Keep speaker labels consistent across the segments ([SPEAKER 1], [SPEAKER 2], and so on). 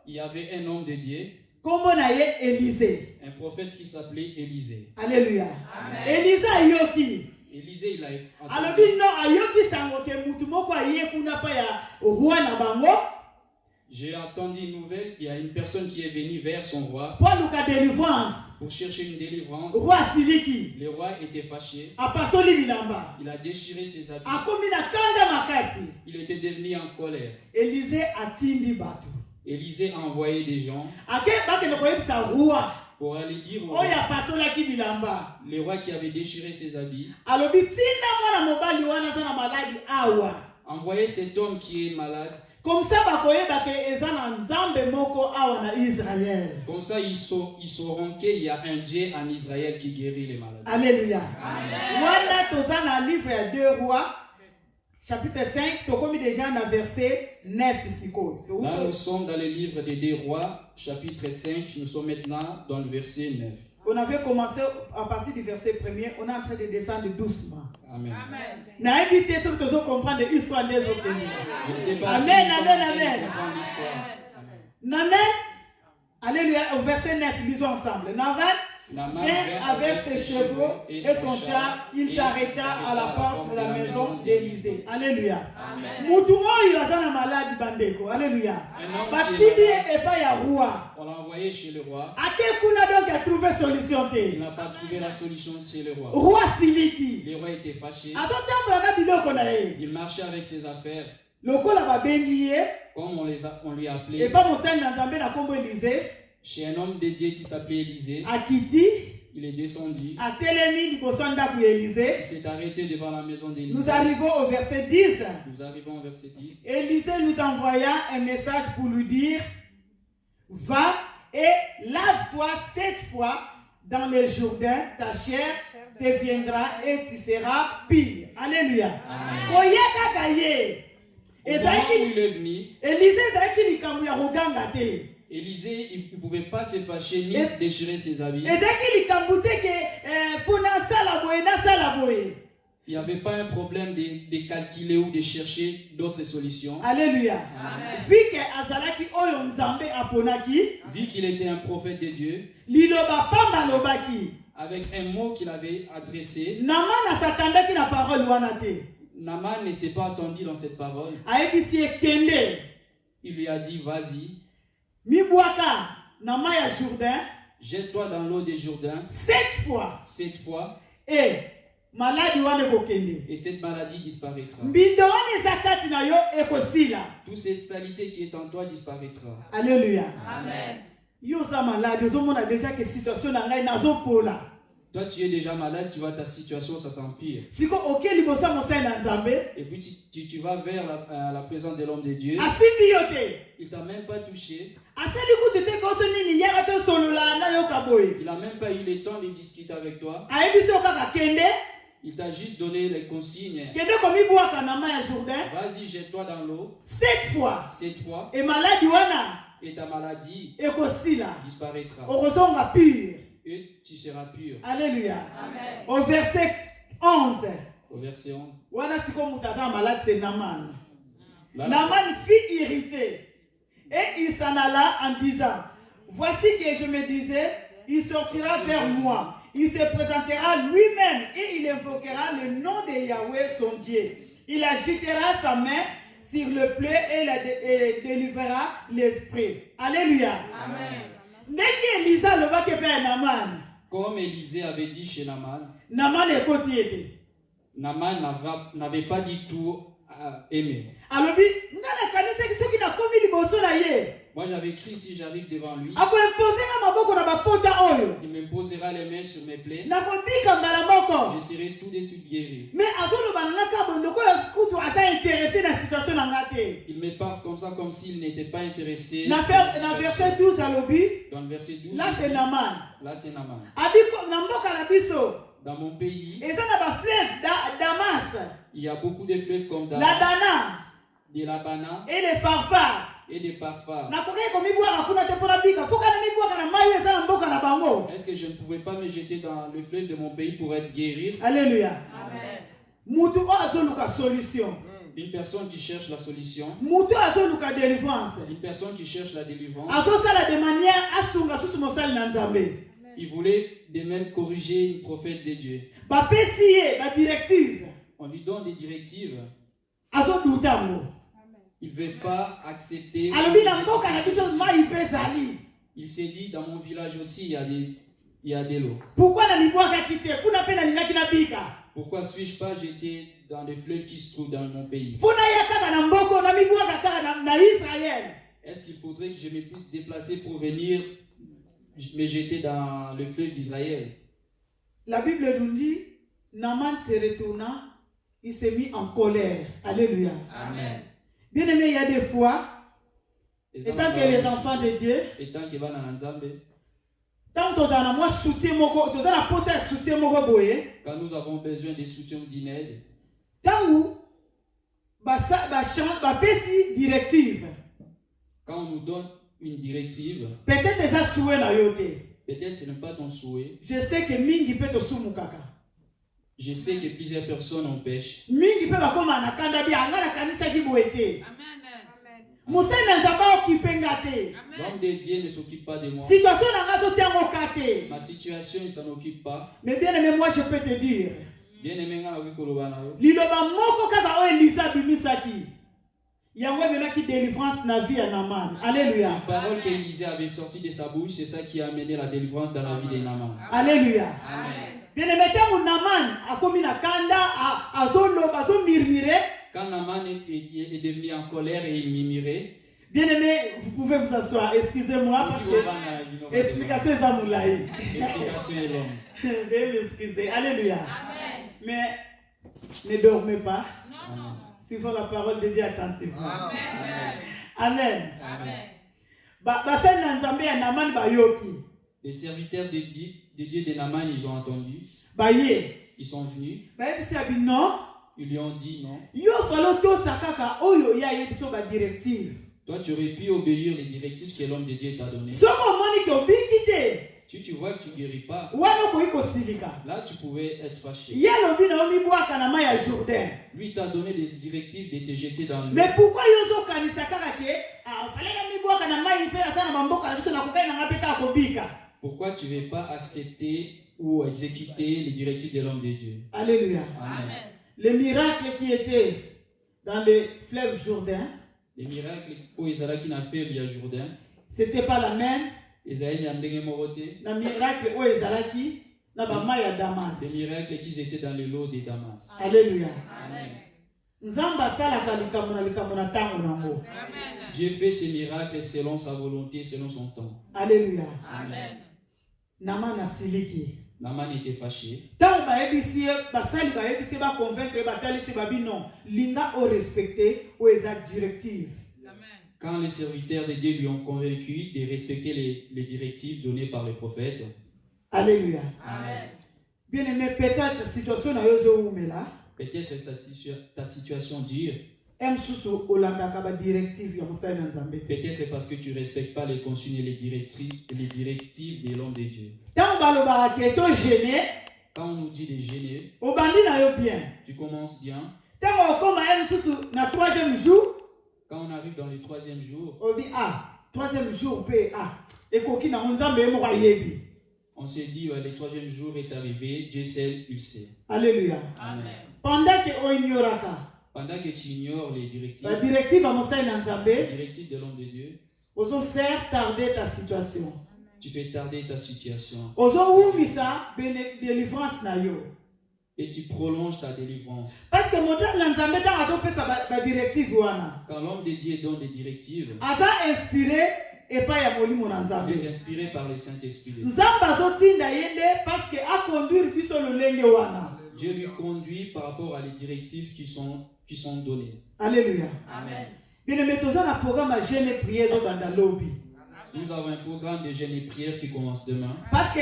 [SPEAKER 1] il y avait un homme de Dieu, un prophète qui s'appelait Élisée.
[SPEAKER 2] Alléluia.
[SPEAKER 1] Élisée, il a j'ai entendu une nouvelle, il y a une personne qui est venue vers son roi pour chercher une délivrance. Le roi était fâché. Il a déchiré ses habits. Il était devenu en colère. Élisée a envoyé des gens pour aller dire au roi, le roi qui avait déchiré ses habits, envoyez cet homme qui est malade.
[SPEAKER 2] Comme ça,
[SPEAKER 1] ils sauront qu'il y a un Dieu en Israël qui guérit les malades.
[SPEAKER 2] Alléluia. Amen. Livre 2 Rois, chapitre 5, tu as déjà dans verset 9.
[SPEAKER 1] Là, nous sommes dans le livre des 2 Rois, chapitre 5, nous sommes maintenant dans le verset 9.
[SPEAKER 2] On avait commencé à partir du verset 1er, on est en train de descendre doucement.
[SPEAKER 1] Amen.
[SPEAKER 2] N'a invité ceux qui ont compris l'histoire des autres.
[SPEAKER 1] Amen.
[SPEAKER 2] Amen. Alléluia. Au verset 9, lisons ensemble. Naaman vint avec ses chevaux et son char, il s'arrêta à la porte de la maison d'Élisée. Alléluia. Alléluia.
[SPEAKER 1] On l'a envoyé chez le roi. Il n'a pas trouvé la solution chez le roi. Le roi était fâché. Il marchait avec ses affaires. Comme on lui a appelé. Chez un homme de Dieu qui s'appelait Élisée. Il est descendu. Il s'est arrêté devant la maison d'Élisée.
[SPEAKER 2] Nous arrivons au verset 10.
[SPEAKER 1] Élisée
[SPEAKER 2] nous envoya un message pour lui dire: va et lave-toi 7 fois dans le Jourdain, ta chair deviendra et tu seras pire. Alléluia.
[SPEAKER 1] Élisée, il ne pouvait pas se fâcher ni déchirer ses habits. Il n'y avait pas un problème de calculer ou de chercher d'autres solutions.
[SPEAKER 2] Alléluia.
[SPEAKER 1] Vu qu'il était un prophète de Dieu, avec un mot qu'il avait adressé, Naaman ne s'est pas attendu dans cette parole. Il lui a dit: vas-y, jette-toi dans l'eau des Jourdain
[SPEAKER 2] 7 fois.
[SPEAKER 1] 7 fois.
[SPEAKER 2] Et
[SPEAKER 1] cette maladie disparaîtra. Toute cette saleté qui est en toi disparaîtra.
[SPEAKER 2] Alléluia.
[SPEAKER 3] Amen.
[SPEAKER 1] Toi, tu es déjà malade, tu vois ta situation, ça s'empire. Et puis tu vas vers la présence de l'homme de Dieu. Il ne t'a même pas touché. Il n'a même pas eu le temps de discuter avec toi. Il t'a juste donné les consignes. Vas-y, jette-toi dans l'eau.
[SPEAKER 2] 7 fois.
[SPEAKER 1] 7 fois. Et ta maladie disparaîtra. Et tu seras pur.
[SPEAKER 2] Alléluia.
[SPEAKER 3] Amen.
[SPEAKER 2] Au verset 11.
[SPEAKER 1] Au verset 11.
[SPEAKER 2] Malade, c'est Naaman. Naaman fut irrité. Et il s'en alla en disant: voici que je me disais, il sortira vers moi. Il se présentera lui-même et il invoquera le nom de Yahweh son Dieu. Il agitera sa main sur le bleu et délivrera l'esprit. Alléluia.
[SPEAKER 3] Amen.
[SPEAKER 1] Comme Élisée avait dit chez Naaman,
[SPEAKER 2] Naaman
[SPEAKER 1] n'avait pas du tout aimé. Moi j'avais écrit: si j'arrive devant lui, il me posera les mains sur mes plaies. Je serai tout de suite guéri. Il me parle comme ça, comme s'il n'était pas intéressé.
[SPEAKER 2] Dans le verset 12,
[SPEAKER 1] dans le verset 12,
[SPEAKER 2] là c'est Naaman.
[SPEAKER 1] Là c'est Naaman. Dans mon pays, il y a beaucoup de fleuves comme Damas, de Labana
[SPEAKER 2] et les Pharpar.
[SPEAKER 1] Et des parfums. Est-ce que je ne pouvais pas me jeter dans le fleuve de mon pays pour être guéri?
[SPEAKER 2] Alléluia.
[SPEAKER 3] Amen.
[SPEAKER 1] Une personne qui cherche la solution.
[SPEAKER 2] Une
[SPEAKER 1] personne qui cherche la délivrance. Il voulait de même corriger une prophète de Dieu. On lui donne des directives. Il ne veut pas accepter. Il s'est dit, dans mon village aussi, il y a des lots. Pourquoi suis-je pas jeté dans les fleuves qui se trouvent dans mon pays? Est-ce qu'il faudrait que je me puisse déplacer pour venir me jeter dans le fleuve d'Israël?
[SPEAKER 2] La Bible nous dit, Naaman se retourna, il s'est mis en colère. Alléluia.
[SPEAKER 1] Amen.
[SPEAKER 2] Bien aimé, il y a des fois, étant que les enfants de Dieu, quand
[SPEAKER 1] nous avons besoin de soutien d'aide, quand on nous donne une directive,
[SPEAKER 2] peut-être
[SPEAKER 1] ce n'est pas ton souhait.
[SPEAKER 2] Je sais que mingi peut te sumukaka.
[SPEAKER 1] Je sais que plusieurs personnes en pêchent.
[SPEAKER 2] Mingi peut bakoma na kanda bi angana kanisa ki boete.
[SPEAKER 1] L'homme de Dieu ne s'occupe pas de moi. Ma situation, il ne s'en occupe pas.
[SPEAKER 2] Mais bien aimé, moi je peux te dire.
[SPEAKER 1] Bien aimé,
[SPEAKER 2] Alléluia.
[SPEAKER 1] La parole qu'Élisée avait sortie de sa bouche, c'est ça qui a amené la délivrance dans la vie de Naaman.
[SPEAKER 2] Alléluia.
[SPEAKER 1] Amen.
[SPEAKER 2] Bien aimé,
[SPEAKER 1] quand Naaman est devenu en colère et il murmurait.
[SPEAKER 2] Bien aimé, vous pouvez vous asseoir. Excusez-moi parce que explication est amoulaï.
[SPEAKER 1] Explication est longue.
[SPEAKER 2] Veuillez m'excuser. Alléluia. Amen. Mais ne dormez pas.
[SPEAKER 1] Non.
[SPEAKER 2] Suivons la parole de Dieu attentivement.
[SPEAKER 1] Amen.
[SPEAKER 2] Les
[SPEAKER 1] serviteurs de Dieu de Naaman, ils ont entendu. Ils sont venus. Ils lui ont dit non. Toi, tu aurais pu obéir les directives que l'homme de Dieu t'a données. Si tu vois que tu ne guéris pas, là tu pouvais être fâché. Lui t'a donné des directives de te jeter dans l'eau.
[SPEAKER 2] Mais pourquoi
[SPEAKER 1] pourquoi tu ne veux pas accepter ou exécuter les directives de l'homme de Dieu?
[SPEAKER 2] Alléluia.
[SPEAKER 1] Amen.
[SPEAKER 2] Les miracles qui étaient dans le fleuve Jourdain,
[SPEAKER 1] les miracles où Israël qui n'a fait via Jourdain,
[SPEAKER 2] c'était pas la même.
[SPEAKER 1] Israël n'a pas
[SPEAKER 2] na miracle où Israël qui na ba mai ya Damas.
[SPEAKER 1] Les miracles qui étaient dans le lot de Damas.
[SPEAKER 2] Alléluia.
[SPEAKER 1] Amen.
[SPEAKER 2] Nzamba sala kalikamuna tango nango.
[SPEAKER 1] Dieu fait ces miracles selon sa volonté, selon son temps.
[SPEAKER 2] Alléluia.
[SPEAKER 1] Amen.
[SPEAKER 2] Naaman asiliki.
[SPEAKER 1] Naaman était fâché.
[SPEAKER 2] Tant basali ba convaincre batalisi babi non, linga au respecter aux exact directives.
[SPEAKER 1] Quand les serviteurs de Dieu lui ont convaincu de respecter les directives données par les prophètes.
[SPEAKER 2] Alléluia.
[SPEAKER 1] Amen.
[SPEAKER 2] Bien aimé, peut-être situation na yozo umela.
[SPEAKER 1] Peut-être ta situation dure.
[SPEAKER 2] Peut-être
[SPEAKER 1] parce que tu ne respectes pas les consignes et les directives de l'homme de Dieu. Quand on nous dit de gêner, tu commences bien. Quand on arrive dans le troisième jour, on se dit le troisième jour est arrivé, Dieu seul, il sait.
[SPEAKER 2] Alléluia.
[SPEAKER 1] Amen.
[SPEAKER 2] Pendant que
[SPEAKER 1] tu ignores les directives,
[SPEAKER 2] la directive de
[SPEAKER 1] l'homme de Dieu,
[SPEAKER 2] oso faire tarder ta situation.
[SPEAKER 1] Tu fais tarder ta situation. Et tu prolonges ta délivrance.
[SPEAKER 2] Parce que
[SPEAKER 1] quand l'homme de Dieu donne des directives,
[SPEAKER 2] il est
[SPEAKER 1] inspiré par le Saint-Esprit. Dieu lui conduit par rapport à les directives qui sont données.
[SPEAKER 2] Alléluia.
[SPEAKER 1] Amen. Nous avons un programme de jeûne et prière qui commence demain.
[SPEAKER 2] Parce que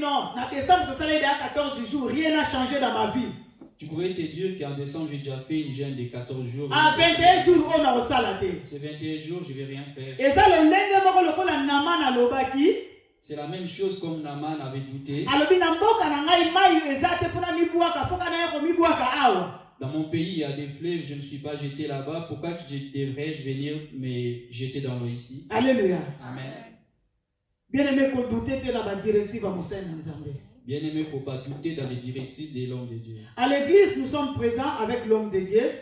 [SPEAKER 2] non, en décembre, 14 jours, rien n'a changé dans ma vie.
[SPEAKER 1] Tu pourrais te dire qu'en décembre, j'ai déjà fait une jeûne de 14 jours.
[SPEAKER 2] En 21 jours, on a saladé.
[SPEAKER 1] Ces 21 jours, je ne vais rien faire.
[SPEAKER 2] Et ça, le
[SPEAKER 1] c'est la même chose comme Naaman avait douté. Dans mon pays, il y a des fleuves, je ne suis pas jeté là-bas. Pourquoi devrais-je venir me jeter dans l'eau ici?
[SPEAKER 2] Alléluia.
[SPEAKER 1] Amen.
[SPEAKER 2] Bien-aimé, qu'on doutait de la directive à Moussa Nzambe.
[SPEAKER 1] Bien-aimé, il ne faut pas douter dans les directives de l'homme de Dieu.
[SPEAKER 2] À l'église, nous sommes présents avec l'homme de Dieu.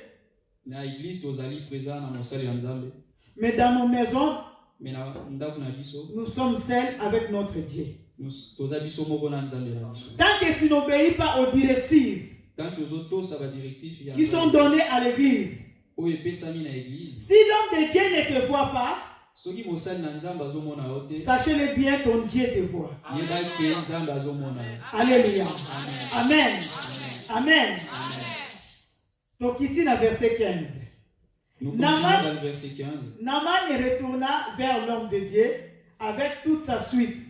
[SPEAKER 1] Dans l'église, nous sommes présents dans Moussa Nzambe.
[SPEAKER 2] Mais dans nos maisons, nous sommes seuls avec notre Dieu. Tant que tu n'obéis pas aux directives qui sont données à l'église, si l'homme de Dieu ne te voit pas, sachez-le bien, ton Dieu te voit. Alléluia. Amen. Amen. Donc ici, dans verset 15.
[SPEAKER 1] Naaman, dans le verset 15.
[SPEAKER 2] Naaman retourna vers l'homme de Dieu avec toute sa suite.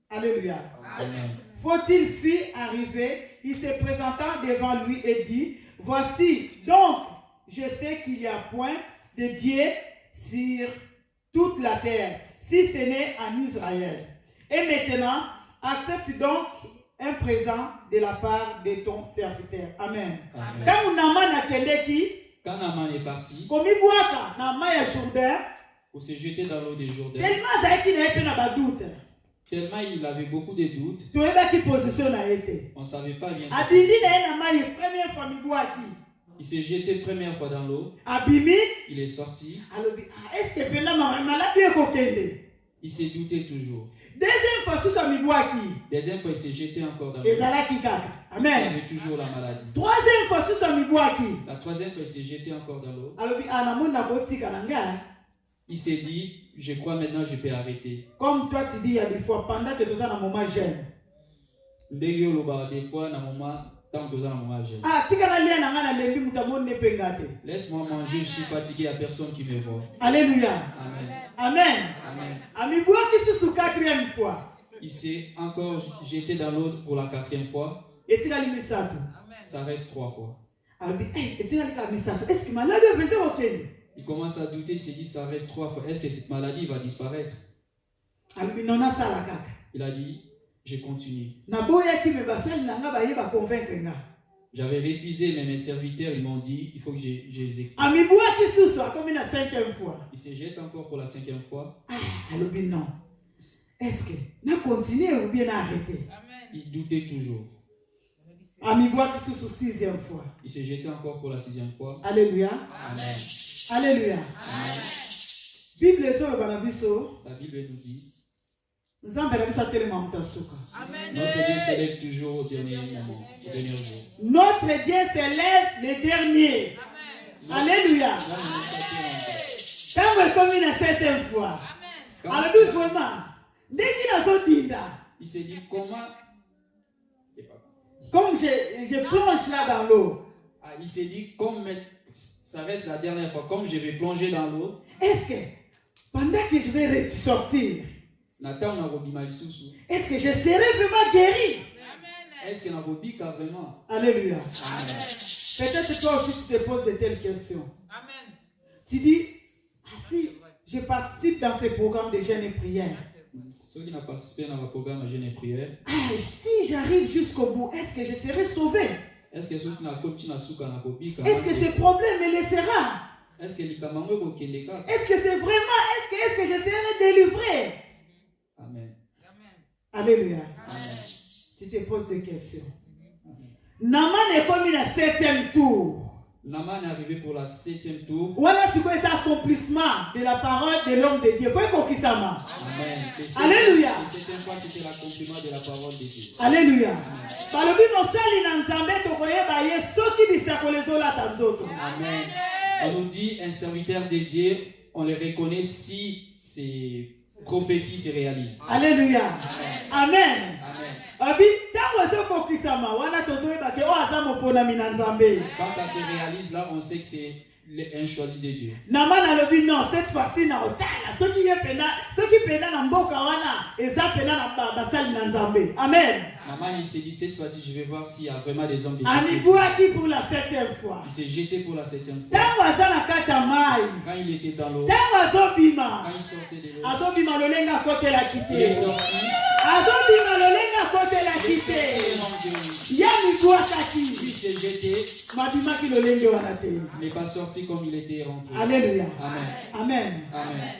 [SPEAKER 2] Alléluia.
[SPEAKER 1] Amen.
[SPEAKER 2] Faut-il fit arriver, il se présenta devant lui et dit, voici, donc, je sais qu'il n'y a point de Dieu sur toute la terre, si ce n'est en Israël. Et maintenant, accepte donc un présent de la part de ton serviteur. Amen. Quand Naaman a
[SPEAKER 1] quand Naaman est parti, pour se jeter dans l'eau des Jourdain, tellement il avait beaucoup de doutes, on ne savait pas bien. Il s'est jeté première fois dans l'eau, il est sorti, il s'est douté toujours. Deuxième fois, il s'est jeté encore dans l'eau.
[SPEAKER 2] Amen.
[SPEAKER 1] Il avait toujours la maladie.
[SPEAKER 2] Troisième fois,
[SPEAKER 1] la troisième fois, il s'est jeté encore dans l'eau. Il s'est dit, je crois maintenant je peux arrêter.
[SPEAKER 2] Comme toi tu dis, il y a des fois, pendant que tu es dans un moment jeune.
[SPEAKER 1] Des fois, dans un moment, tant que tu es dans un moment jeune. Laisse-moi manger, je suis fatigué, il n'y a personne qui me voit.
[SPEAKER 2] Alléluia.
[SPEAKER 1] Amen.
[SPEAKER 2] Amen.
[SPEAKER 1] Amen.
[SPEAKER 2] Quatrième fois.
[SPEAKER 1] Il s'est encore jeté dans l'eau pour la quatrième fois. Ça reste 3 fois. Il commence à douter, il s'est dit ça reste 3 fois. Est-ce que cette maladie va disparaître? Il a dit, je continue. J'avais refusé, mais mes serviteurs ils m'ont dit, il faut que je les écoute. Il se jette encore pour la 5e fois.
[SPEAKER 2] Non. Est-ce que n'a continué ou bien arrêté?
[SPEAKER 1] Il doutait toujours.
[SPEAKER 2] Sixième fois.
[SPEAKER 1] Il s'est jeté encore pour la 6e fois.
[SPEAKER 2] Alléluia.
[SPEAKER 1] Amen.
[SPEAKER 2] Alléluia.
[SPEAKER 1] Amen.
[SPEAKER 2] La
[SPEAKER 1] Bible nous dit,
[SPEAKER 2] notre
[SPEAKER 1] Dieu s'élève toujours au dernier moment, au dernier jour.
[SPEAKER 2] Notre Dieu s'élève le dernier. Alléluia. Quand vous commis la 7e fois. Alors vraiment,
[SPEAKER 1] il s'est dit comment.
[SPEAKER 2] Comme je plonge là dans l'eau.
[SPEAKER 1] Il s'est dit comme ça reste la dernière fois, comme je vais plonger dans l'eau.
[SPEAKER 2] Est-ce que pendant que je vais sortir, est-ce que je serai vraiment guéri?
[SPEAKER 1] Est-ce que vraiment?
[SPEAKER 2] Alléluia.
[SPEAKER 1] Amen.
[SPEAKER 2] Peut-être toi aussi tu te poses de telles questions.
[SPEAKER 3] Amen.
[SPEAKER 2] Tu dis, si je participe dans ce programme de jeûne et prière.
[SPEAKER 1] Ceux qui n'ont participé dans le programme de jeûne et prière.
[SPEAKER 2] Si j'arrive jusqu'au bout, est-ce que je serai sauvé?
[SPEAKER 1] Est-ce que
[SPEAKER 2] ce problème me laissera?
[SPEAKER 1] Est-ce que
[SPEAKER 2] c'est vraiment, est-ce que je serai délivré?
[SPEAKER 1] Amen.
[SPEAKER 2] Alléluia.
[SPEAKER 1] Amen.
[SPEAKER 2] Tu te poses des questions. Naaman est comme la 7e tour.
[SPEAKER 1] Naaman est arrivé pour la 7e tour.
[SPEAKER 2] Voilà ce que c'est l'accomplissement de la parole de l'homme de Dieu. Faut qu'on ça.
[SPEAKER 1] Amen.
[SPEAKER 2] Alléluia.
[SPEAKER 1] C'était quoi? C'était l'accomplissement de la parole de Dieu.
[SPEAKER 2] Alléluia. Par le but de sali na nzambe tokoye baye soki bisakole zola tanzoto.
[SPEAKER 1] Amen. On nous dit un serviteur de Dieu, on le reconnaît si ces prophéties se réalisent.
[SPEAKER 2] Alléluia.
[SPEAKER 1] Amen.
[SPEAKER 2] Amen.
[SPEAKER 1] Quand ça se réalise là, on sait que c'est un choisi de Dieu.
[SPEAKER 2] Naaman a le but non, cette fois-ci na otala. Ce qui pena na mboka wana, eza pena na basali na nzambe. Amen.
[SPEAKER 1] Naaman il s'est dit cette fois-ci je vais voir s'il y a vraiment des hommes de Dieu.
[SPEAKER 2] Anibuaki pour la 7e fois.
[SPEAKER 1] Il s'est jeté pour la 7e fois. Quand il était dans l'eau. Quand il sortait de l'eau. Il est sorti. Il s'est jeté, il n'est pas sorti comme il était rentré.
[SPEAKER 2] Alléluia.
[SPEAKER 1] Amen.
[SPEAKER 2] Amen.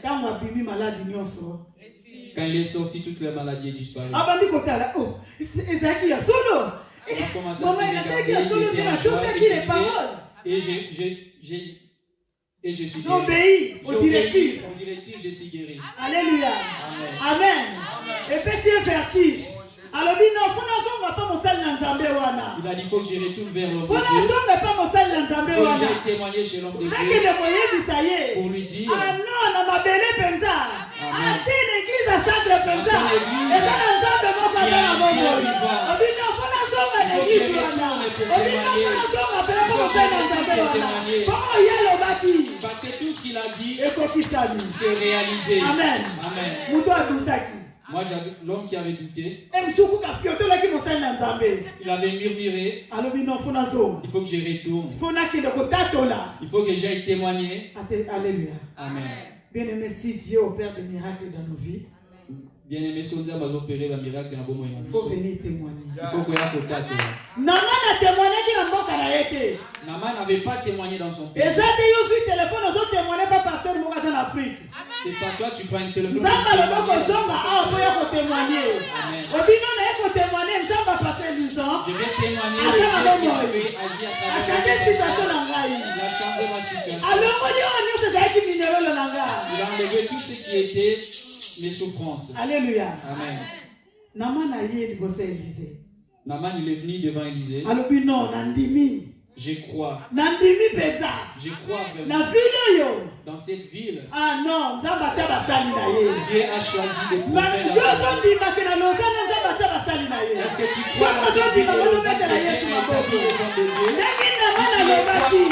[SPEAKER 1] Quand il est sorti, toutes les maladies disparues.
[SPEAKER 2] On a
[SPEAKER 1] commencé à se regarder, il était en joie, et je suis
[SPEAKER 2] guéri.
[SPEAKER 1] Aux directives, je suis guéri.
[SPEAKER 2] Alléluia. Amen. Et petit vertige. Alors, il a
[SPEAKER 1] dit qu'il faut que je retourne vers l'homme de Dieu. Il faut que j'aille témoigner chez l'homme de Dieu pour lui dire Amen. Parce que tout ce qu'il a dit s'est réalisé.
[SPEAKER 2] Amen.
[SPEAKER 1] Moi, j'avais l'homme qui avait douté. Il avait murmuré. Il faut que je retourne. Il faut que j'aille témoigner.
[SPEAKER 2] Alléluia.
[SPEAKER 1] Amen.
[SPEAKER 2] Bien-aimé, si Dieu opère des miracles dans nos vies,
[SPEAKER 1] bien-aimé, si on a opéré un miracle dans nos vies,
[SPEAKER 2] il faut venir témoigner.
[SPEAKER 1] Il faut qu'on ait contact.
[SPEAKER 2] Naman a témoigné qu'il n'a pas
[SPEAKER 1] Naman n'avait pas témoigné dans son pays.
[SPEAKER 2] Et ça, tu as eu téléphone, nous autres témoigné pas parce que nous sommes en Afrique.
[SPEAKER 1] C'est pas toi, tu prends un téléphone.
[SPEAKER 2] Nous avons témoigner.
[SPEAKER 1] Amen.
[SPEAKER 2] Au final, on a témoigné, nous avons passé 10 ans.
[SPEAKER 1] Je vais témoigner de Dieu qui avait agi à travers la situation.
[SPEAKER 2] Alors, on
[SPEAKER 1] il a enlevé tout ce qui était mes souffrances.
[SPEAKER 2] Alléluia.
[SPEAKER 1] Amen.
[SPEAKER 2] Naman a yé du bossé Élysée.
[SPEAKER 1] Naman il est venu devant Élysée.
[SPEAKER 2] Alors, non, Nandimi.
[SPEAKER 1] Je crois.
[SPEAKER 2] Nandimi Beza.
[SPEAKER 1] Je crois vraiment.
[SPEAKER 2] Na ville yo.
[SPEAKER 1] Dans cette ville.
[SPEAKER 2] Ah non, Zambata Basali na ye.
[SPEAKER 1] Dieu a choisi de prophètes. Est-ce que tu crois dans cette ville de Lausanne que Dieu a établi les hommes de Dieu?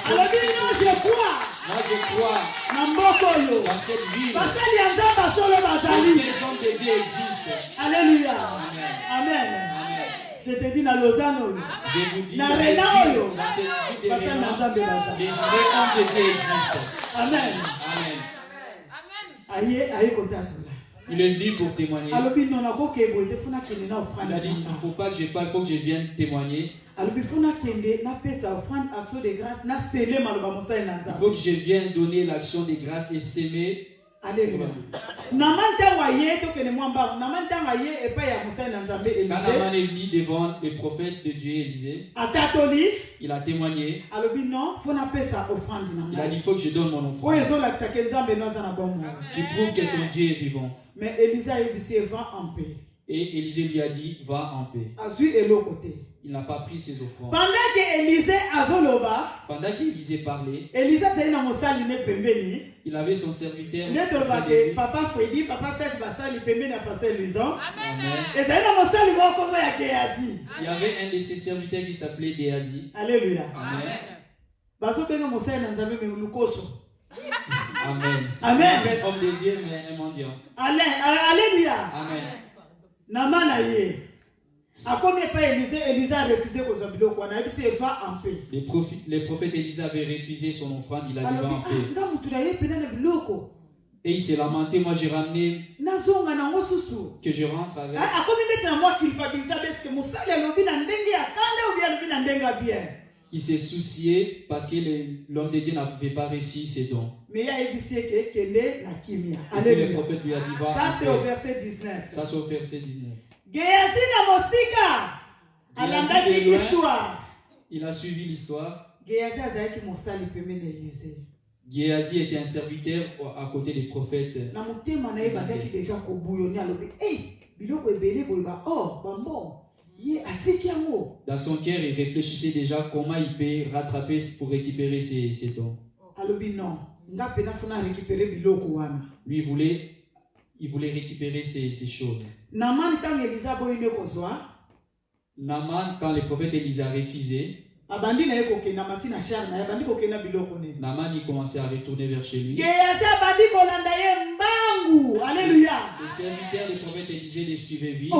[SPEAKER 2] Alors, non, je crois.
[SPEAKER 1] Moi je crois dans cette ville.
[SPEAKER 2] Parce que
[SPEAKER 1] les hommes de Dieu existent.
[SPEAKER 2] Alléluia. Amen. Je te dis dans Lausanne.
[SPEAKER 1] Je vous dis
[SPEAKER 2] dans
[SPEAKER 1] cette ville,
[SPEAKER 2] les
[SPEAKER 1] hommes de Dieu existent.
[SPEAKER 2] Amen. Il est venu pour témoigner. Il a dit il ne faut pas que je parle, il faut que je vienne témoigner. Il faut que je vienne donner l'action de grâce et s'aimer. Alléluia. Quand Naman
[SPEAKER 1] est venu devant le prophète de Dieu Élysée, il a témoigné. Il a dit il faut que je donne mon offrande qui prouve que ton Dieu est vivant.
[SPEAKER 2] Mais Élysée va en paix.
[SPEAKER 1] Et Élysée lui a dit va en paix. Il n'a pas pris ses offrandes.
[SPEAKER 2] Pendant
[SPEAKER 1] qu'Élysée parlait, il avait son serviteur.
[SPEAKER 2] Papa Freddy, Papa Seth Basali, Pembeni, Pasteur Luison.
[SPEAKER 1] Il y avait un de ses serviteurs qui s'appelait Déazi.
[SPEAKER 2] Alléluia.
[SPEAKER 1] Amen.
[SPEAKER 2] Amen.
[SPEAKER 1] Amen. Un homme de Dieu, mais un mendiant.
[SPEAKER 2] Alléluia.
[SPEAKER 1] Amen.
[SPEAKER 2] Naman a yé. A combien pas Élysée a refusé qu'on soit biloko, on a dit c'est va en paix.
[SPEAKER 1] Les prophètes Élysée avaient refusé son offrande, il a dit va en paix. Et il s'est lamenté, moi j'ai ramené que je rentre avec.
[SPEAKER 2] A combien de moi culpabilité parce que Moussa l'a lobby n'a ndengi à kanda ou bien lobby n'a ndenga bien.
[SPEAKER 1] Il s'est soucié parce que l'homme de Dieu n'avait pas reçu ses dons.
[SPEAKER 2] Mais il y a ébissé qu'elle est la kimia.
[SPEAKER 1] Alléluia. Le prophète lui a dit va.
[SPEAKER 2] Ça c'est au verset 19.
[SPEAKER 1] Ça c'est au verset 19. Il a suivi l'histoire. Géasi était un serviteur à côté des prophètes. Dans son cœur, il réfléchissait déjà comment il peut rattraper pour récupérer ses dons. Lui, il voulait récupérer ces choses. Naman, quand le prophète Élysée a refusé, Naman, il commençait à retourner vers chez lui.
[SPEAKER 2] Alléluia.
[SPEAKER 1] Les serviteurs du prophète Élysée les suivaient vite.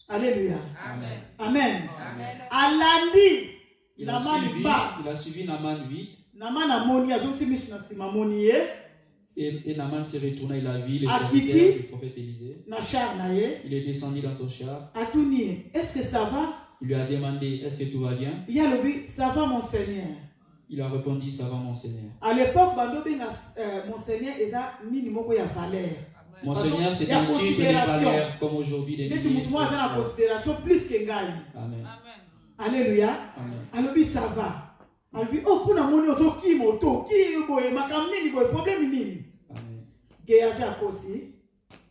[SPEAKER 2] Alléluia.
[SPEAKER 1] Amen.
[SPEAKER 2] Alandi.
[SPEAKER 1] Il a suivi Naman vite. Et Naaman s'est retourné, il a vu les serviteurs du prophète Élisée. Il est descendu dans son char.
[SPEAKER 2] Est-ce que ça va?
[SPEAKER 1] Il lui a demandé, est-ce que tout va bien?
[SPEAKER 2] Ça va mon Seigneur.
[SPEAKER 1] Il a répondu, ça va mon Seigneur.
[SPEAKER 2] À l'époque, mon Seigneur est à minimum de valeur.
[SPEAKER 1] Mon Seigneur, c'est un titre de valeur comme aujourd'hui des milliers.
[SPEAKER 2] Plus que Amen. Alléluia. Alors, ça va. Alors, oh, pour nous, on a qui moto, qui est problème.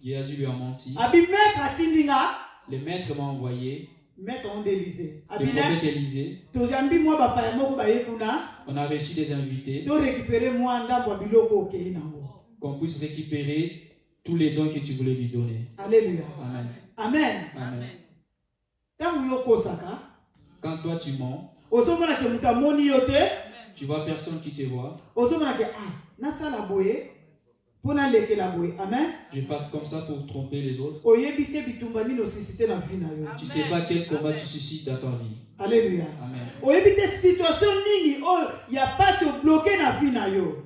[SPEAKER 1] Géasi lui a menti. Les maîtres m'ont envoyé.
[SPEAKER 2] Maître d'Élysée.
[SPEAKER 1] Le prophète Élisée. On a reçu des invités. Qu'on puisse récupérer tous les dons que tu voulais lui donner.
[SPEAKER 2] Alléluia.
[SPEAKER 1] Amen.
[SPEAKER 2] Amen.
[SPEAKER 1] Amen. Quand toi tu mens, tu vois personne qui te voit.
[SPEAKER 2] Amen.
[SPEAKER 1] Je passe comme ça pour tromper les autres. Tu ne sais pas quel combat tu suscites dans ta vie.
[SPEAKER 2] Alléluia.
[SPEAKER 1] Amen.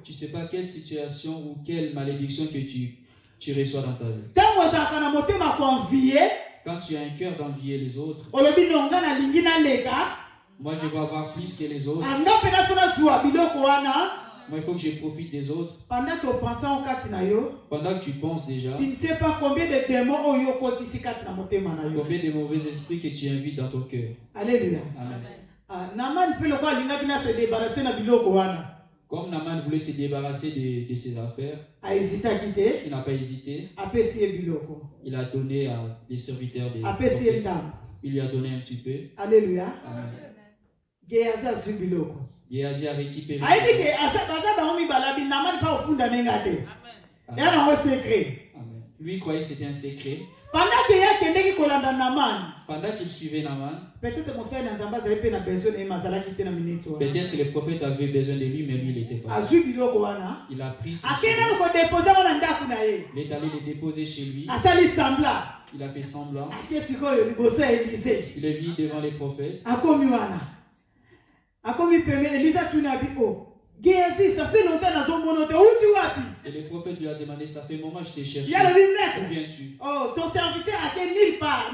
[SPEAKER 1] Tu ne sais pas quelle situation ou quelle malédiction que tu reçois dans ta vie. Quand tu as un cœur d'envier les autres, moi je vais avoir plus que les autres. Moi, il faut que je profite des autres.
[SPEAKER 2] Pendant
[SPEAKER 1] que tu penses déjà,
[SPEAKER 2] tu ne sais pas combien de démons
[SPEAKER 1] combien de mauvais esprits que tu invites dans ton cœur.
[SPEAKER 2] Alléluia.
[SPEAKER 1] Amen. Comme Naaman voulait se débarrasser de ses affaires, il n'a pas hésité. Il a donné à des serviteurs des prophètes. Il lui a donné un petit peu.
[SPEAKER 2] Alléluia.
[SPEAKER 1] Amen.
[SPEAKER 2] Géasi
[SPEAKER 1] a récupéré. Lui croyait que c'était un secret. Pendant qu'il suivait Naaman, peut-être que le prophète avait besoin de lui, mais lui il n'était pas. Il a pris. Il est allé le déposer chez lui. Il a fait semblant. Il est venu devant les prophètes. Ça fait longtemps dans son bon hôtel. Où tu vas? Et le prophète lui a demandé, ça fait un moment que je t'ai cherché. Où viens-tu? Oh, ton serviteur a été nulle part.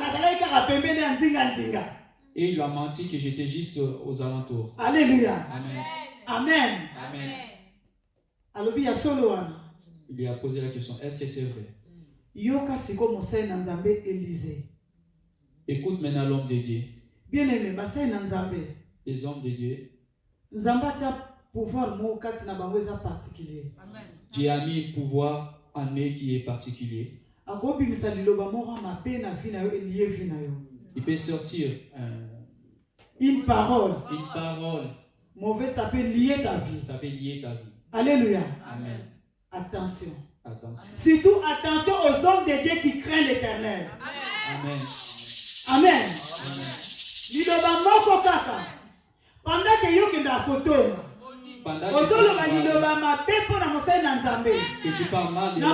[SPEAKER 1] Et il a menti que j'étais juste aux alentours.
[SPEAKER 2] Alléluia.
[SPEAKER 1] Amen.
[SPEAKER 2] Amen.
[SPEAKER 1] Amen. Il lui a posé la question, est-ce que c'est vrai? Écoute maintenant l'homme de Dieu.
[SPEAKER 2] Bien-aimé,
[SPEAKER 1] les hommes de Dieu.
[SPEAKER 2] Pouvoir particulier.
[SPEAKER 1] Dieu a mis pouvoir en eux qui est particulier. Il peut sortir
[SPEAKER 2] une parole.
[SPEAKER 1] Mauvais,
[SPEAKER 2] ça peut lier ta vie.
[SPEAKER 1] Ça peut lier ta vie.
[SPEAKER 2] Alléluia.
[SPEAKER 1] Amen.
[SPEAKER 2] Attention.
[SPEAKER 1] Attention.
[SPEAKER 2] Surtout attention aux hommes de Dieu qui craignent l'Éternel.
[SPEAKER 1] Amen.
[SPEAKER 2] Amen. Pendant que
[SPEAKER 1] tu parles mal de
[SPEAKER 2] au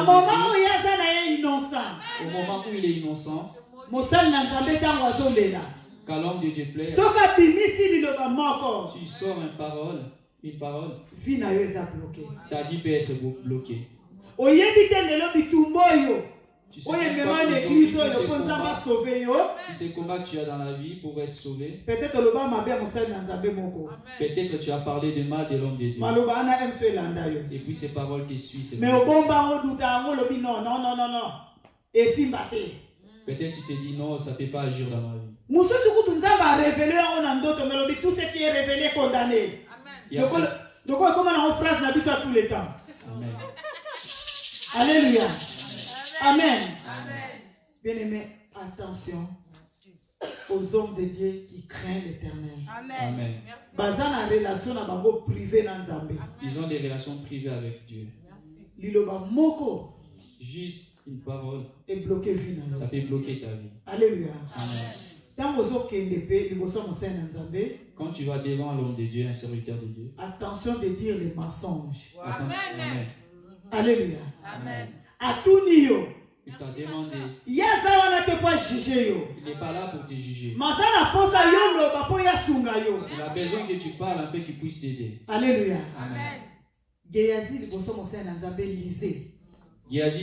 [SPEAKER 1] moment où il est innocent, quand l'homme de Dieu plaît, tu sors une parole, ta vie peut être bloquée. Tu sais combats que tu as dans la vie pour être sauvé.
[SPEAKER 2] Peut-être
[SPEAKER 1] tu as parlé de mal de l'homme de Dieu. Et puis ces paroles qui suivent.
[SPEAKER 2] Mais au bon non. Et si
[SPEAKER 1] peut-être tu te dis non, ça ne peut pas agir dans ma vie.
[SPEAKER 2] Tout ce qui est révélé est condamné. Donc comment on phrase n'a pas tous les temps.
[SPEAKER 1] Amen.
[SPEAKER 2] Alléluia. Amen.
[SPEAKER 1] Amen.
[SPEAKER 2] Bien-aimé, attention aux hommes de Dieu qui craignent l'Éternel.
[SPEAKER 1] Amen.
[SPEAKER 2] Ils
[SPEAKER 1] ont des relations privées avec Dieu. Juste une parole, ça peut bloquer ta vie.
[SPEAKER 2] Alléluia.
[SPEAKER 1] Amen. Quand tu vas devant l'homme de Dieu, un serviteur de Dieu,
[SPEAKER 2] attention de dire les mensonges.
[SPEAKER 1] Amen.
[SPEAKER 2] Alléluia.
[SPEAKER 1] Amen.
[SPEAKER 2] À tout niveau.
[SPEAKER 1] Il t'a demandé.
[SPEAKER 2] Il n'est
[SPEAKER 1] pas là pour te juger.
[SPEAKER 2] Il
[SPEAKER 1] a besoin que tu parles un peu qu'il puisse t'aider.
[SPEAKER 2] Alléluia.
[SPEAKER 1] Amen. Géasi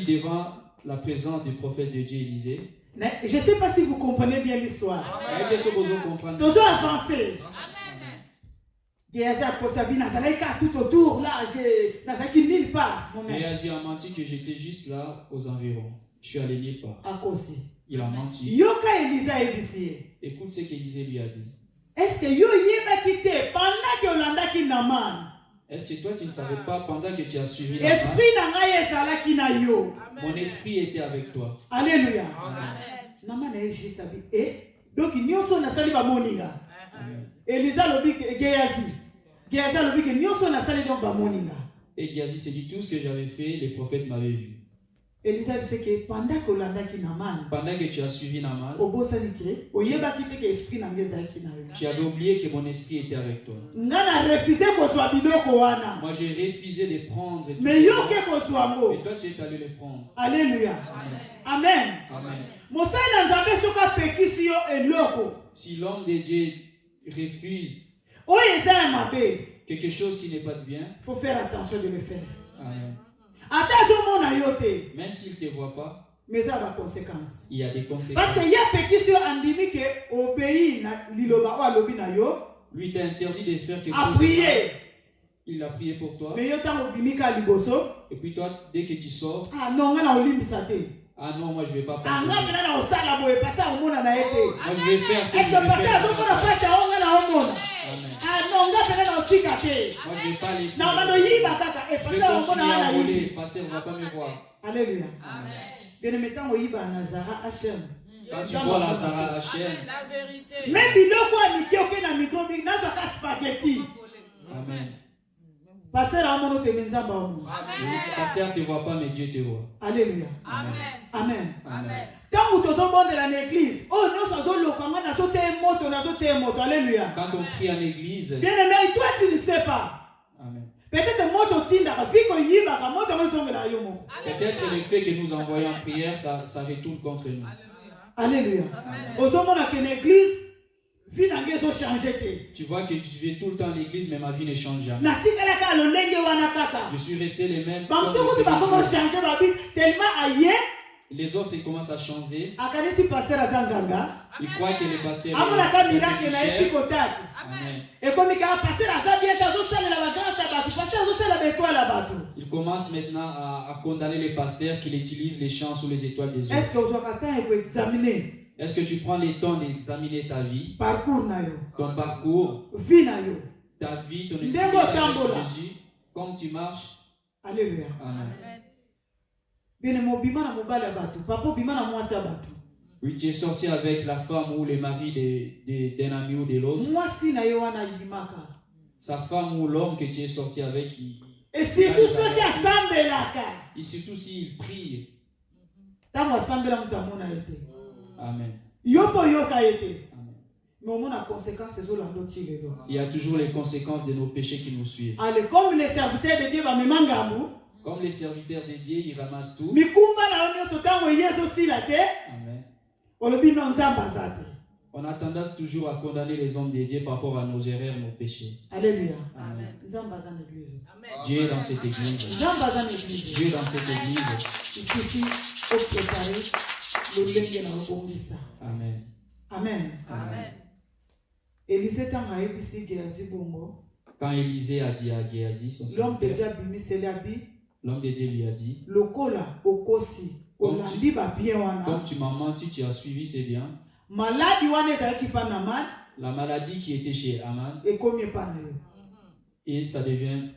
[SPEAKER 1] devant la présence du prophète de Dieu Élisée.
[SPEAKER 2] Je ne sais pas si vous comprenez bien l'histoire. Nous avons avancé. Géasi a posé tout autour, là, je n'ai nulle part.
[SPEAKER 1] Géasi a menti que j'étais juste là aux environs. Je suis allé nulle part. Il a menti. Écoute ce qu'Élisée lui a dit.
[SPEAKER 2] Est-ce que yo yeba quitté pendant que Olanda ki Naman?
[SPEAKER 1] Est-ce que toi tu ne savais pas pendant que tu as suivi
[SPEAKER 2] Naman?
[SPEAKER 1] Mon esprit était avec toi.
[SPEAKER 2] Alléluia. Naman est juste et donc nyonso na sali ba moninga. Elisa lobi Géasi. Géasi lobi que nyonso na sali donc ba moninga.
[SPEAKER 1] Et Géasi s'est dit tout ce que j'avais fait, les prophètes m'avaient vu.
[SPEAKER 2] Elisa dit que pendant que Olanda ki Naman.
[SPEAKER 1] Pendant que tu as suivi Naman. Tu avais oublié que mon esprit était avec toi. Moi j'ai refusé de prendre.
[SPEAKER 2] Mais
[SPEAKER 1] toi tu es allé le prendre.
[SPEAKER 2] Alléluia. Amen.
[SPEAKER 1] Si l'homme de Dieu refuse quelque chose qui n'est pas de bien,
[SPEAKER 2] il faut faire attention de le faire.
[SPEAKER 1] Amen. Même s'il ne te voit pas,
[SPEAKER 2] mais ça a des conséquences.
[SPEAKER 1] Il y a des conséquences.
[SPEAKER 2] Parce qu'il y a pétition andimi que au pays liloba ou alobi na yo.
[SPEAKER 1] Lui t'a interdit de faire quelque
[SPEAKER 2] chose. Prier.
[SPEAKER 1] Il a prié pour toi.
[SPEAKER 2] Mais yo tant obimika liboso.
[SPEAKER 1] Et puis toi dès que tu sors.
[SPEAKER 2] Ah non, ngana olimbisate.
[SPEAKER 1] Ah non, moi je vais pas
[SPEAKER 2] passer. Ah non, mais na osala boye passer au monde na été.
[SPEAKER 1] Moi je vais faire
[SPEAKER 2] ce que je vais faire. Est-ce que passer à tout monde passer au monde na monde? Ah non, ngana na otikate.
[SPEAKER 1] Moi je vais pas laisser.
[SPEAKER 2] Non, mano yiba kaka et passer au monde na
[SPEAKER 1] voler, passer on va pas me voir.
[SPEAKER 2] Alléluia. Amen.
[SPEAKER 1] Quand tu vois la Zara Hachem,
[SPEAKER 2] la vérité. Même biloko amikioke na micro na soka spaghetti.
[SPEAKER 1] Amen.
[SPEAKER 2] Pasteur amono te menzamba omu.
[SPEAKER 1] Pasteur te voit pas mais Dieu te voit.
[SPEAKER 2] Alléluia.
[SPEAKER 1] Amen.
[SPEAKER 2] Amen.
[SPEAKER 1] Amen.
[SPEAKER 2] Tant que tu es de l'église, oh non, ça zone lokanga na tote moto na tote moto. Alléluia.
[SPEAKER 1] Quand on prie en église.
[SPEAKER 2] Bien aimé, toi tu ne sais pas.
[SPEAKER 1] Amen.
[SPEAKER 2] Peut-être
[SPEAKER 1] le fait que nous envoyons en prière, ça retourne contre nous.
[SPEAKER 2] Alléluia. L'église,
[SPEAKER 1] tu vois que je vais tout le temps en église, mais ma vie ne change jamais. Je suis resté les mêmes. Les autres ils commencent à changer. Ils croient que les pasteurs ils commencent maintenant à condamner les pasteurs qui utilisent les chances ou les étoiles des autres. Est-ce que tu prends le temps d'examiner ta vie, ton parcours, ta vie, ton étude avec Jésus, comme tu marches?
[SPEAKER 2] Alléluia.
[SPEAKER 1] Amen. Oui, tu es sorti avec la femme ou le mari d'un ami ou de l'autre. Sa femme ou l'homme que tu es sorti avec.
[SPEAKER 2] Et surtout ceux qui assemblent.
[SPEAKER 1] Et surtout s'il prie.
[SPEAKER 2] Amen.
[SPEAKER 1] Amen.
[SPEAKER 2] Il
[SPEAKER 1] y a toujours les conséquences de nos péchés qui nous suivent.
[SPEAKER 2] Allez, comme les serviteurs de Dieu,
[SPEAKER 1] comme les serviteurs de Dieu, ils ramassent tout. Amen. On a tendance toujours à condamner les hommes de Dieu par rapport à nos erreurs, nos péchés.
[SPEAKER 2] Alléluia.
[SPEAKER 1] Amen.
[SPEAKER 2] Amen.
[SPEAKER 1] Dieu est dans cette église. Dieu est dans cette église.
[SPEAKER 2] Il suffit de préparer le lingue dans le bon.
[SPEAKER 1] Amen.
[SPEAKER 2] Amen.
[SPEAKER 1] Amen.
[SPEAKER 2] Élisée tanga ebisi Géasi bongo.
[SPEAKER 1] Quand Élisée a dit à Géasi, son
[SPEAKER 2] l'homme de Dieu bimi selabi.
[SPEAKER 1] L'homme de Dieu lui a dit,
[SPEAKER 2] lokola okosi olandi ba bien wana.
[SPEAKER 1] Comme tu m'as menti, tu as suivi, c'est bien.
[SPEAKER 2] Maladie wana ezaki pa Naman.
[SPEAKER 1] La maladie qui était chez Aman.
[SPEAKER 2] Et combien pa na yo.
[SPEAKER 1] Et ça devient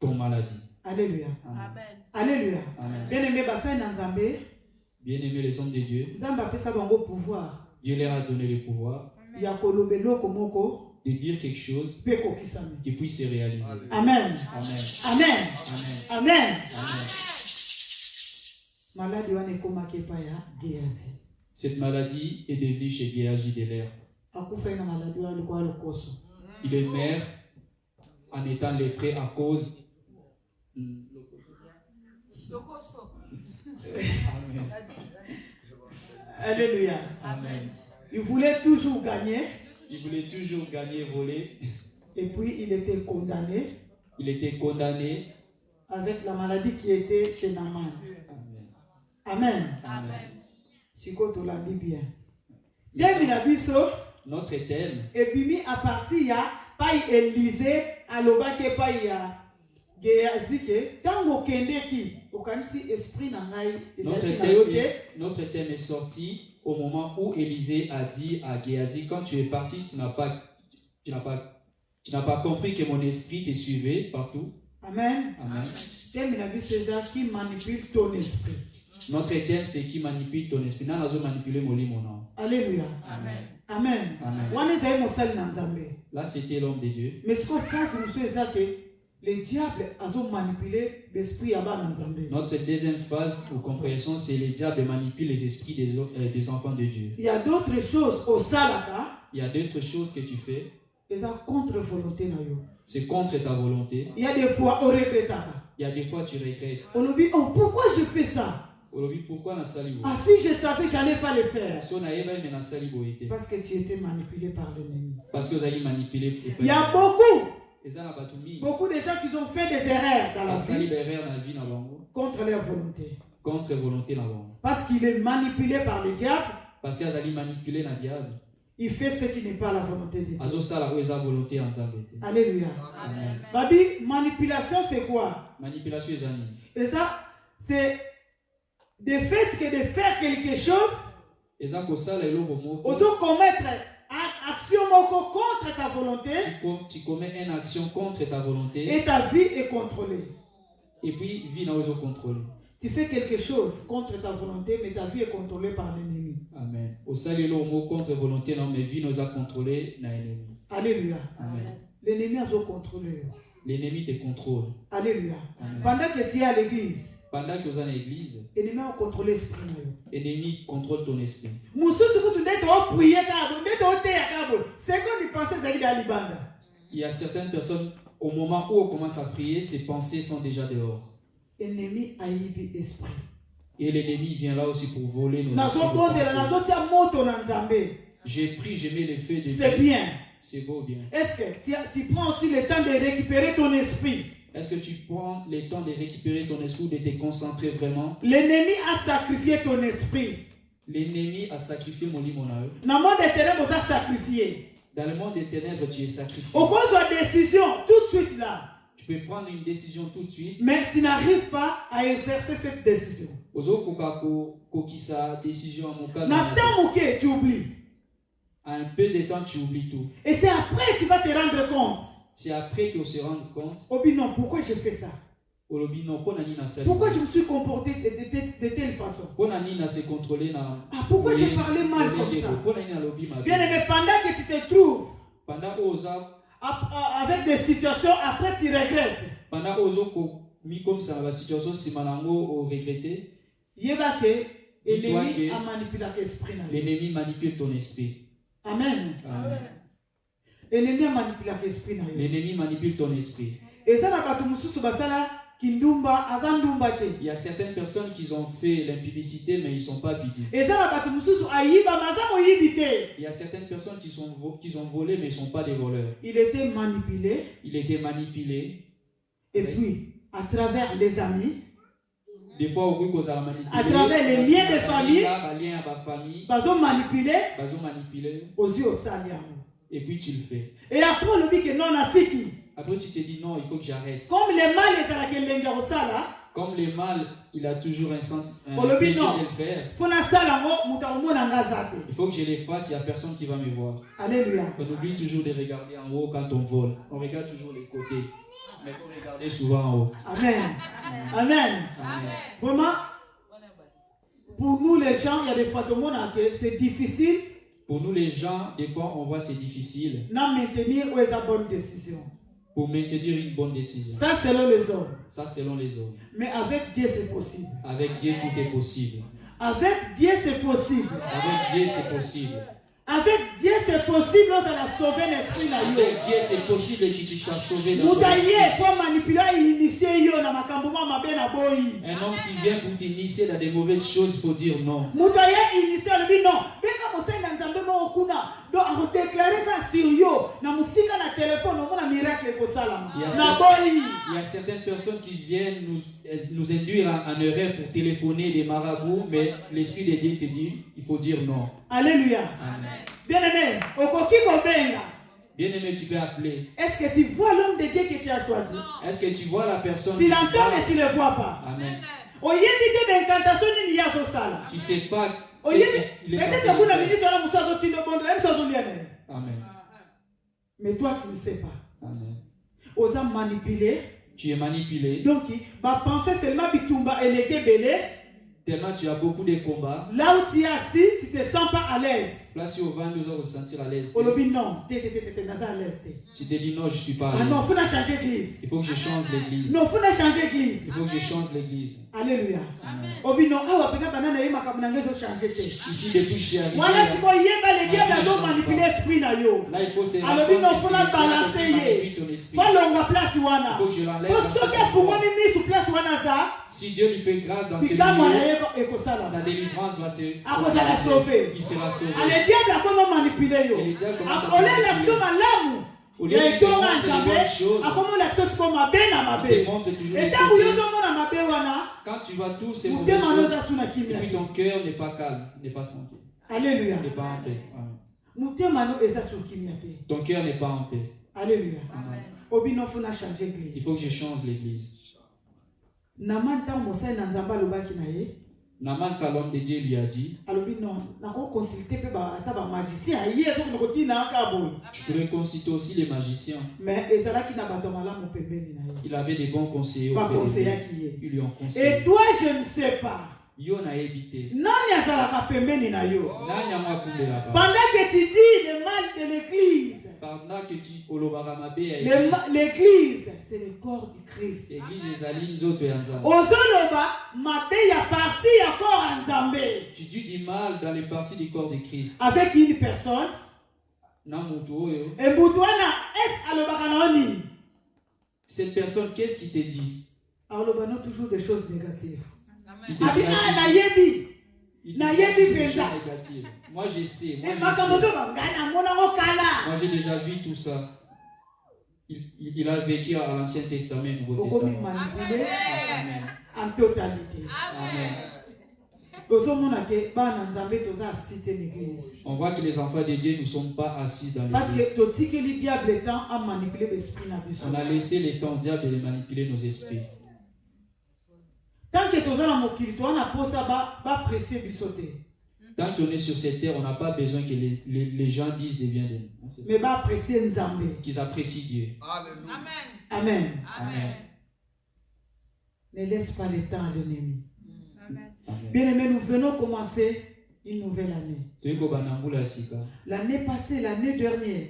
[SPEAKER 1] ton maladie.
[SPEAKER 2] Alléluia.
[SPEAKER 1] Amen.
[SPEAKER 2] Alléluia.
[SPEAKER 1] Amen.
[SPEAKER 2] Bien-aimé bassin na Nzambe.
[SPEAKER 1] Bien-aimé les hommes de Dieu.
[SPEAKER 2] Nzambe apesa bango pouvoir.
[SPEAKER 1] Dieu leur a donné le pouvoir.
[SPEAKER 2] Ya kolobelo komoko.
[SPEAKER 1] De dire quelque chose qui puisse se réaliser.
[SPEAKER 2] Amen.
[SPEAKER 1] Amen.
[SPEAKER 2] Amen.
[SPEAKER 1] Amen.
[SPEAKER 2] Amen.
[SPEAKER 1] Cette maladie est devenue chez Géasi de l'air. Il est mort en étant lépreux à cause. Amen.
[SPEAKER 2] Alléluia.
[SPEAKER 1] Amen.
[SPEAKER 2] Il voulait toujours gagner.
[SPEAKER 1] Il voulait toujours gagner, voler.
[SPEAKER 2] Et puis il était condamné.
[SPEAKER 1] Il était condamné.
[SPEAKER 2] avec la maladie qui était chez Naaman. Amen.
[SPEAKER 1] Amen.
[SPEAKER 2] Si tu l'as dit bien.
[SPEAKER 1] Notre thème.
[SPEAKER 2] Et puis à partir ya pas Élisée à l'obake pas ya Géasi que tango kende ki okanisi esprit na ngai.
[SPEAKER 1] Notre thème est sorti au moment où Élisée a dit à Géasi, quand tu es parti, tu n'as pas compris que mon esprit te suivait partout.
[SPEAKER 2] Amen.
[SPEAKER 1] Amen.
[SPEAKER 2] Thème qui manipule ton esprit.
[SPEAKER 1] Notre thème, c'est qui manipule ton esprit.
[SPEAKER 2] Alléluia.
[SPEAKER 1] Amen.
[SPEAKER 2] Amen. Amen.
[SPEAKER 1] Là, c'était l'homme de Dieu.
[SPEAKER 2] Mais ce qu'on sait, c'est que les diables ont manipulé l'esprit à Nzambé.
[SPEAKER 1] Notre deuxième phase ou compréhension, c'est les diables manipulent les esprits des enfants de Dieu.
[SPEAKER 2] Il y a d'autres choses au Salaka.
[SPEAKER 1] Il y a d'autres choses que tu fais.
[SPEAKER 2] C'est
[SPEAKER 1] contre ta volonté.
[SPEAKER 2] Il y a des fois, on regrette.
[SPEAKER 1] Il y a des fois, tu regrettes.
[SPEAKER 2] On nous dit, oh, pourquoi je fais ça?
[SPEAKER 1] Pourquoi
[SPEAKER 2] ah, si je savais, je n'allais pas le faire. Parce que tu étais manipulé par l'ennemi.
[SPEAKER 1] Parce que vous avez manipulé.
[SPEAKER 2] Il y a beaucoup de gens qui ont fait des erreurs dans la vie contre leur volonté.
[SPEAKER 1] Contre volonté.
[SPEAKER 2] Parce qu'il est manipulé par le diable.
[SPEAKER 1] Parce qu'il a manipulé le diable.
[SPEAKER 2] Il fait ce qui n'est pas la volonté de Dieu.
[SPEAKER 1] Alléluia.
[SPEAKER 2] Amen. Babi, manipulation c'est quoi?
[SPEAKER 1] Manipulation
[SPEAKER 2] et ça, c'est de faire quelque chose. Oso commettre une action contre ta volonté.
[SPEAKER 1] Tu commets une action contre ta volonté.
[SPEAKER 2] Et ta vie est contrôlée.
[SPEAKER 1] Et puis, vie n'a pas contrôlée.
[SPEAKER 2] Tu fais quelque chose contre ta volonté, mais ta vie est contrôlée par l'ennemi.
[SPEAKER 1] Amen. Au salut, le mot contre volonté, non, mais vie nous a contrôlé dans l'ennemi.
[SPEAKER 2] Alléluia.
[SPEAKER 1] Amen.
[SPEAKER 2] L'ennemi a contrôlé.
[SPEAKER 1] L'ennemi te contrôle.
[SPEAKER 2] Alléluia. Amen. Pendant que tu es à l'église.
[SPEAKER 1] Pendant que vous êtes à l'église.
[SPEAKER 2] L'ennemi a contrôlé l'esprit.
[SPEAKER 1] L'ennemi contrôle ton esprit. Il y a certaines personnes, au moment où on commence à prier, ces pensées sont déjà dehors.
[SPEAKER 2] L'ennemi a l'esprit.
[SPEAKER 1] Et l'ennemi vient là aussi pour voler nos esprits. J'ai pris, j'ai mis le feu de Dieu.
[SPEAKER 2] C'est bien.
[SPEAKER 1] C'est beau, bien.
[SPEAKER 2] Est-ce que tu prends aussi le temps de récupérer ton esprit?
[SPEAKER 1] Est-ce que tu prends le temps de récupérer ton esprit, de te concentrer vraiment?
[SPEAKER 2] L'ennemi a sacrifié ton esprit.
[SPEAKER 1] L'ennemi a sacrifié mon lit, mon âme.
[SPEAKER 2] Dans le monde des ténèbres, vous a sacrifié.
[SPEAKER 1] Dans le monde des ténèbres, tu es sacrifié.
[SPEAKER 2] Au cours de la décision, tout de suite là.
[SPEAKER 1] Tu peux prendre une décision tout de suite.
[SPEAKER 2] Mais tu n'arrives pas à exercer cette décision. Tu oublies.
[SPEAKER 1] À un peu de temps, tu oublies tout.
[SPEAKER 2] Et c'est après que tu vas te rendre compte.
[SPEAKER 1] C'est après qu'on se rend compte.
[SPEAKER 2] Obi non, pourquoi je fais ça? Pourquoi je me suis comporté de telle façon? Ah, pourquoi j'ai parlé mal comme ça? Bien aimé, pendant que tu te trouves avec des situations, après tu regrettes.
[SPEAKER 1] Pendant comme ça, la situation, si malango regretté.
[SPEAKER 2] L'ennemi a manipulé l'esprit.
[SPEAKER 1] L'ennemi manipule ton esprit.
[SPEAKER 2] Amen. L'ennemi a manipulé l'esprit.
[SPEAKER 1] L'ennemi manipule ton esprit.
[SPEAKER 2] Et ça n'a pas tout
[SPEAKER 1] il y a certaines personnes qui ont fait l'impudicité, mais ils ne sont pas bidus. Il y a certaines personnes qui ont volé, mais ils ne sont pas des voleurs.
[SPEAKER 2] Il était manipulé. Et puis, à travers les amis,
[SPEAKER 1] des fois,
[SPEAKER 2] à travers les liens de famille, ils ont manipulé.
[SPEAKER 1] Et puis tu le fais.
[SPEAKER 2] Et après, on lui dit que non,
[SPEAKER 1] après, tu te dis non, il faut que j'arrête.
[SPEAKER 2] Comme le mal,
[SPEAKER 1] comme le mal, il a toujours un sentiment de le faire. Il faut que je les fasse, il n'y a personne qui va me voir.
[SPEAKER 2] Alléluia.
[SPEAKER 1] On oublie toujours de regarder en haut quand on vole. On regarde toujours les côtés. Mais il faut regarder souvent en haut.
[SPEAKER 2] Amen. Amen. Amen. Vraiment, pour nous les gens, il y a des fois que c'est difficile.
[SPEAKER 1] Pour nous les gens, des fois on voit c'est difficile.
[SPEAKER 2] Maintenir une bonne décision.
[SPEAKER 1] Pour maintenir une bonne décision.
[SPEAKER 2] Ça selon les hommes.
[SPEAKER 1] Ça selon les hommes.
[SPEAKER 2] Mais avec Dieu c'est possible.
[SPEAKER 1] Avec Dieu tout est possible.
[SPEAKER 2] Avec Dieu c'est possible.
[SPEAKER 1] Avec Dieu c'est possible.
[SPEAKER 2] Avec Dieu c'est possible, on va sauver l'esprit.
[SPEAKER 1] Avec Dieu c'est possible que tu sois sauvé. Un homme qui vient pour t'initier dans des mauvaises choses, il faut dire non. y a certaines personnes qui viennent nous induire en erreur pour téléphoner des marabouts, mais l'Esprit de Dieu te dit, il faut dire non.
[SPEAKER 2] Alléluia.
[SPEAKER 1] Amen.
[SPEAKER 2] Bien-aimé,
[SPEAKER 1] Bien-aimé, tu peux appeler.
[SPEAKER 2] est-ce que tu vois l'homme de Dieu que tu as choisi?
[SPEAKER 1] Est-ce que tu vois la personne?
[SPEAKER 2] Tu l'entends mais tu ne le vois pas.
[SPEAKER 1] Amen.
[SPEAKER 2] Tu
[SPEAKER 1] ne sais pas. Amen.
[SPEAKER 2] Mais toi, tu ne sais pas.
[SPEAKER 1] Amen.
[SPEAKER 2] Osa manipulé.
[SPEAKER 1] Tu es manipulé.
[SPEAKER 2] Donc, ma pensée seulement bitumba et les belé.
[SPEAKER 1] Tellement tu as beaucoup de combats.
[SPEAKER 2] Là où tu es assis, tu ne te sens pas à l'aise.
[SPEAKER 1] Place où on va nous ressentir à l'aise.
[SPEAKER 2] Non,
[SPEAKER 1] tu te dis non, je ne suis pas à l'aise.
[SPEAKER 2] Ah non, il faut changer d'église.
[SPEAKER 1] Il faut que je change l'église.
[SPEAKER 2] Non, il faut changer d'église.
[SPEAKER 1] Il faut que je change l'église.
[SPEAKER 2] Alléluia.
[SPEAKER 1] Amen.
[SPEAKER 2] Ici,
[SPEAKER 1] depuis que je suis arrivé.
[SPEAKER 2] Là, il
[SPEAKER 1] faut se
[SPEAKER 2] balancer. Il faut
[SPEAKER 1] que je l'enlève. Si Dieu lui fait grâce dans ses milieux, sa délivrance va se sauver. Il sera sauvé.
[SPEAKER 2] Le diable a comment manipuler yo.
[SPEAKER 1] Au lieu de te montrer les bonnes choses, quand tu vois tous ces mauvaises choses, et puis ton cœur n'est pas calme, n'est pas tranquille.
[SPEAKER 2] Alléluia.
[SPEAKER 1] N'est pas en paix. Amen. Ton cœur n'est pas en paix.
[SPEAKER 2] Alléluia.
[SPEAKER 1] Amen.
[SPEAKER 2] Il
[SPEAKER 1] faut que je change l'église. Naman, quand l'homme de Dieu lui a dit, je pourrais consulter aussi les magiciens.
[SPEAKER 2] Mais
[SPEAKER 1] il avait des bons conseillers. Ils lui ont conseillé.
[SPEAKER 2] Et toi, je ne sais pas.
[SPEAKER 1] Yo na évité.
[SPEAKER 2] Pendant que tu dis le mal de l'église,
[SPEAKER 1] pendant que tu
[SPEAKER 2] l'église, c'est le corps du Christ.
[SPEAKER 1] L'église est aline zoto yanzambe.
[SPEAKER 2] Ozoloba mabe ya partie ya corps nzambe.
[SPEAKER 1] Tu dis du mal dans les parties du corps de Christ.
[SPEAKER 2] Avec une personne.
[SPEAKER 1] Na mutu oyo.
[SPEAKER 2] Et mutuana est alobaka na oni.
[SPEAKER 1] Cette personne, qu'est-ce qu'il te dit?
[SPEAKER 2] Alobano toujours des choses négatives.
[SPEAKER 1] Il te dit négative. Moi je sais. Moi j'ai déjà vu tout ça. Il a vécu à l'Ancien Testament et Nouveau Testament.
[SPEAKER 2] Amen. En totalité.
[SPEAKER 1] Amen.
[SPEAKER 2] On
[SPEAKER 1] voit que les enfants de Dieu ne sont pas assis dans l'église.
[SPEAKER 2] Parce que le diable est à manipuler l'esprit.
[SPEAKER 1] On a laissé le temps au diable de manipuler nos esprits.
[SPEAKER 2] Tant que tu as pressé bisoter.
[SPEAKER 1] Tant qu'on est sur cette terre, on n'a pas besoin que les gens disent des biens de nous.
[SPEAKER 2] Mais apprécier Nzambe.
[SPEAKER 1] Qu'ils apprécient Dieu.
[SPEAKER 3] Alléluia.
[SPEAKER 2] Amen.
[SPEAKER 1] Amen.
[SPEAKER 2] Ne laisse pas le temps à l'ennemi. Bien aimé, nous venons commencer une nouvelle année. L'année passée, l'année dernière,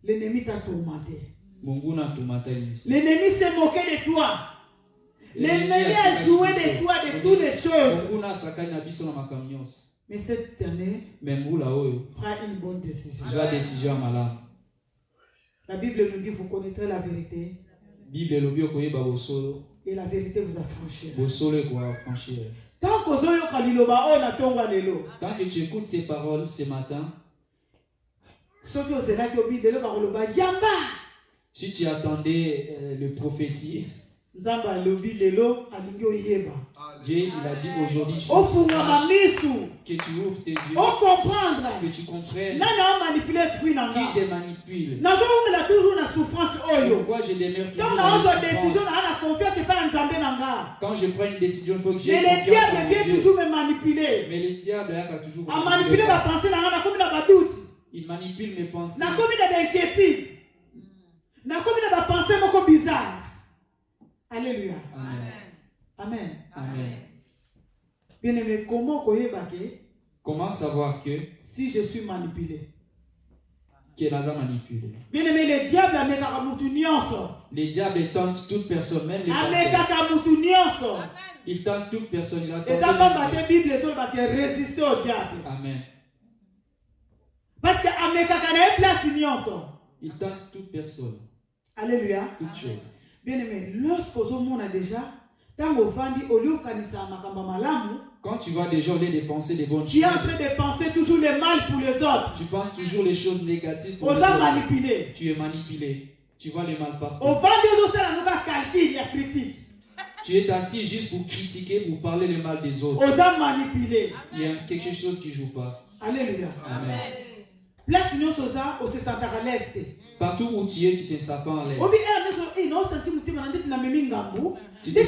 [SPEAKER 2] l'ennemi t'a tourmenté. L'ennemi s'est moqué de toi. L'ennemi a joué de toi de toutes les choses. Mais cette année, prends une bonne décision. La Bible nous dit, vous connaîtrez la vérité. Et la vérité vous affranchira. Tant
[SPEAKER 1] que tu écoutes ces paroles ce matin, si tu attendais le prophétie, Dieu il a dit aujourd'hui que tu ouvres tes yeux, que tu comprennes qui te manipule. Pourquoi je demeure toujours dans la souffrance? Quand je prends une décision, il faut que j'ai confiance en Dieu. Mais le diable a toujours manipulé. Il manipule mes pensées.
[SPEAKER 2] Alléluia.
[SPEAKER 1] Amen.
[SPEAKER 2] Amen.
[SPEAKER 1] Amen.
[SPEAKER 2] Bien aimé,
[SPEAKER 1] comment savoir que
[SPEAKER 2] si je suis manipulé?
[SPEAKER 1] Que nous a manipulé.
[SPEAKER 2] Bien aimé, le diable a mis
[SPEAKER 1] les diables tentent toute personne, même les pasteurs. Il tente toute personne. Il a
[SPEAKER 2] résister au diable.
[SPEAKER 1] Amen.
[SPEAKER 2] Parce que
[SPEAKER 1] il tente toute personne.
[SPEAKER 2] Alléluia.
[SPEAKER 1] Toute chose.
[SPEAKER 2] Bien aimé, lorsque on a déjà, tant au fandi, au lieu kanisa makamba malamu,
[SPEAKER 1] Quand tu vois des gens les dépenser des bonnes choses,
[SPEAKER 2] tu es en train de penser toujours le mal pour les autres.
[SPEAKER 1] Tu penses toujours les choses négatives pour les
[SPEAKER 2] autres.
[SPEAKER 1] Manipulé. Tu es manipulé. Tu vois le mal partout. Tu es assis juste pour critiquer, pour parler le mal des autres.
[SPEAKER 2] Manipulé.
[SPEAKER 1] Il y a quelque chose qui ne joue pas.
[SPEAKER 2] Alléluia.
[SPEAKER 1] Amen. Partout où tu es, tu te sens pas en l'air. Tu te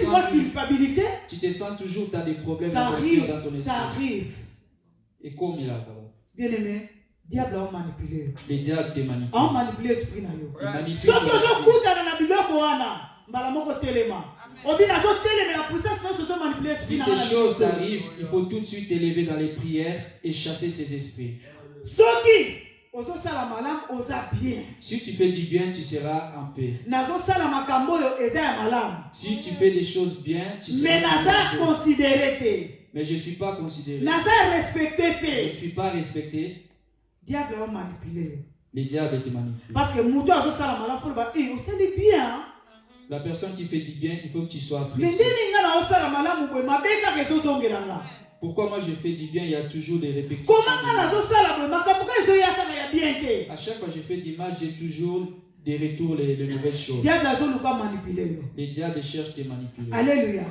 [SPEAKER 1] sens toujours, tu as des problèmes
[SPEAKER 2] dans ton esprit.
[SPEAKER 1] Ça arrive. Et comme il a
[SPEAKER 2] bien aimé, diable a manipulé.
[SPEAKER 1] Les diables te manipulent.
[SPEAKER 2] On manipule l'esprit.
[SPEAKER 1] Si ces choses arrivent, il faut tout de suite t'élever dans les prières et chasser ces esprits. Si tu fais du bien, tu seras en paix. Si tu fais des choses bien, tu seras en paix. Mais je ne suis pas considéré. Je ne suis pas respecté.
[SPEAKER 2] Diable a manipulé.
[SPEAKER 1] Les diables te manipulent.
[SPEAKER 2] Parce que
[SPEAKER 1] la personne qui fait du bien, il faut que tu sois apprécié. Pourquoi moi je fais du bien, il y a toujours des répétitions. À chaque fois que je fais du mal, j'ai toujours des retours, les nouvelles choses. Les diables cherchent à te manipuler.
[SPEAKER 2] Alléluia.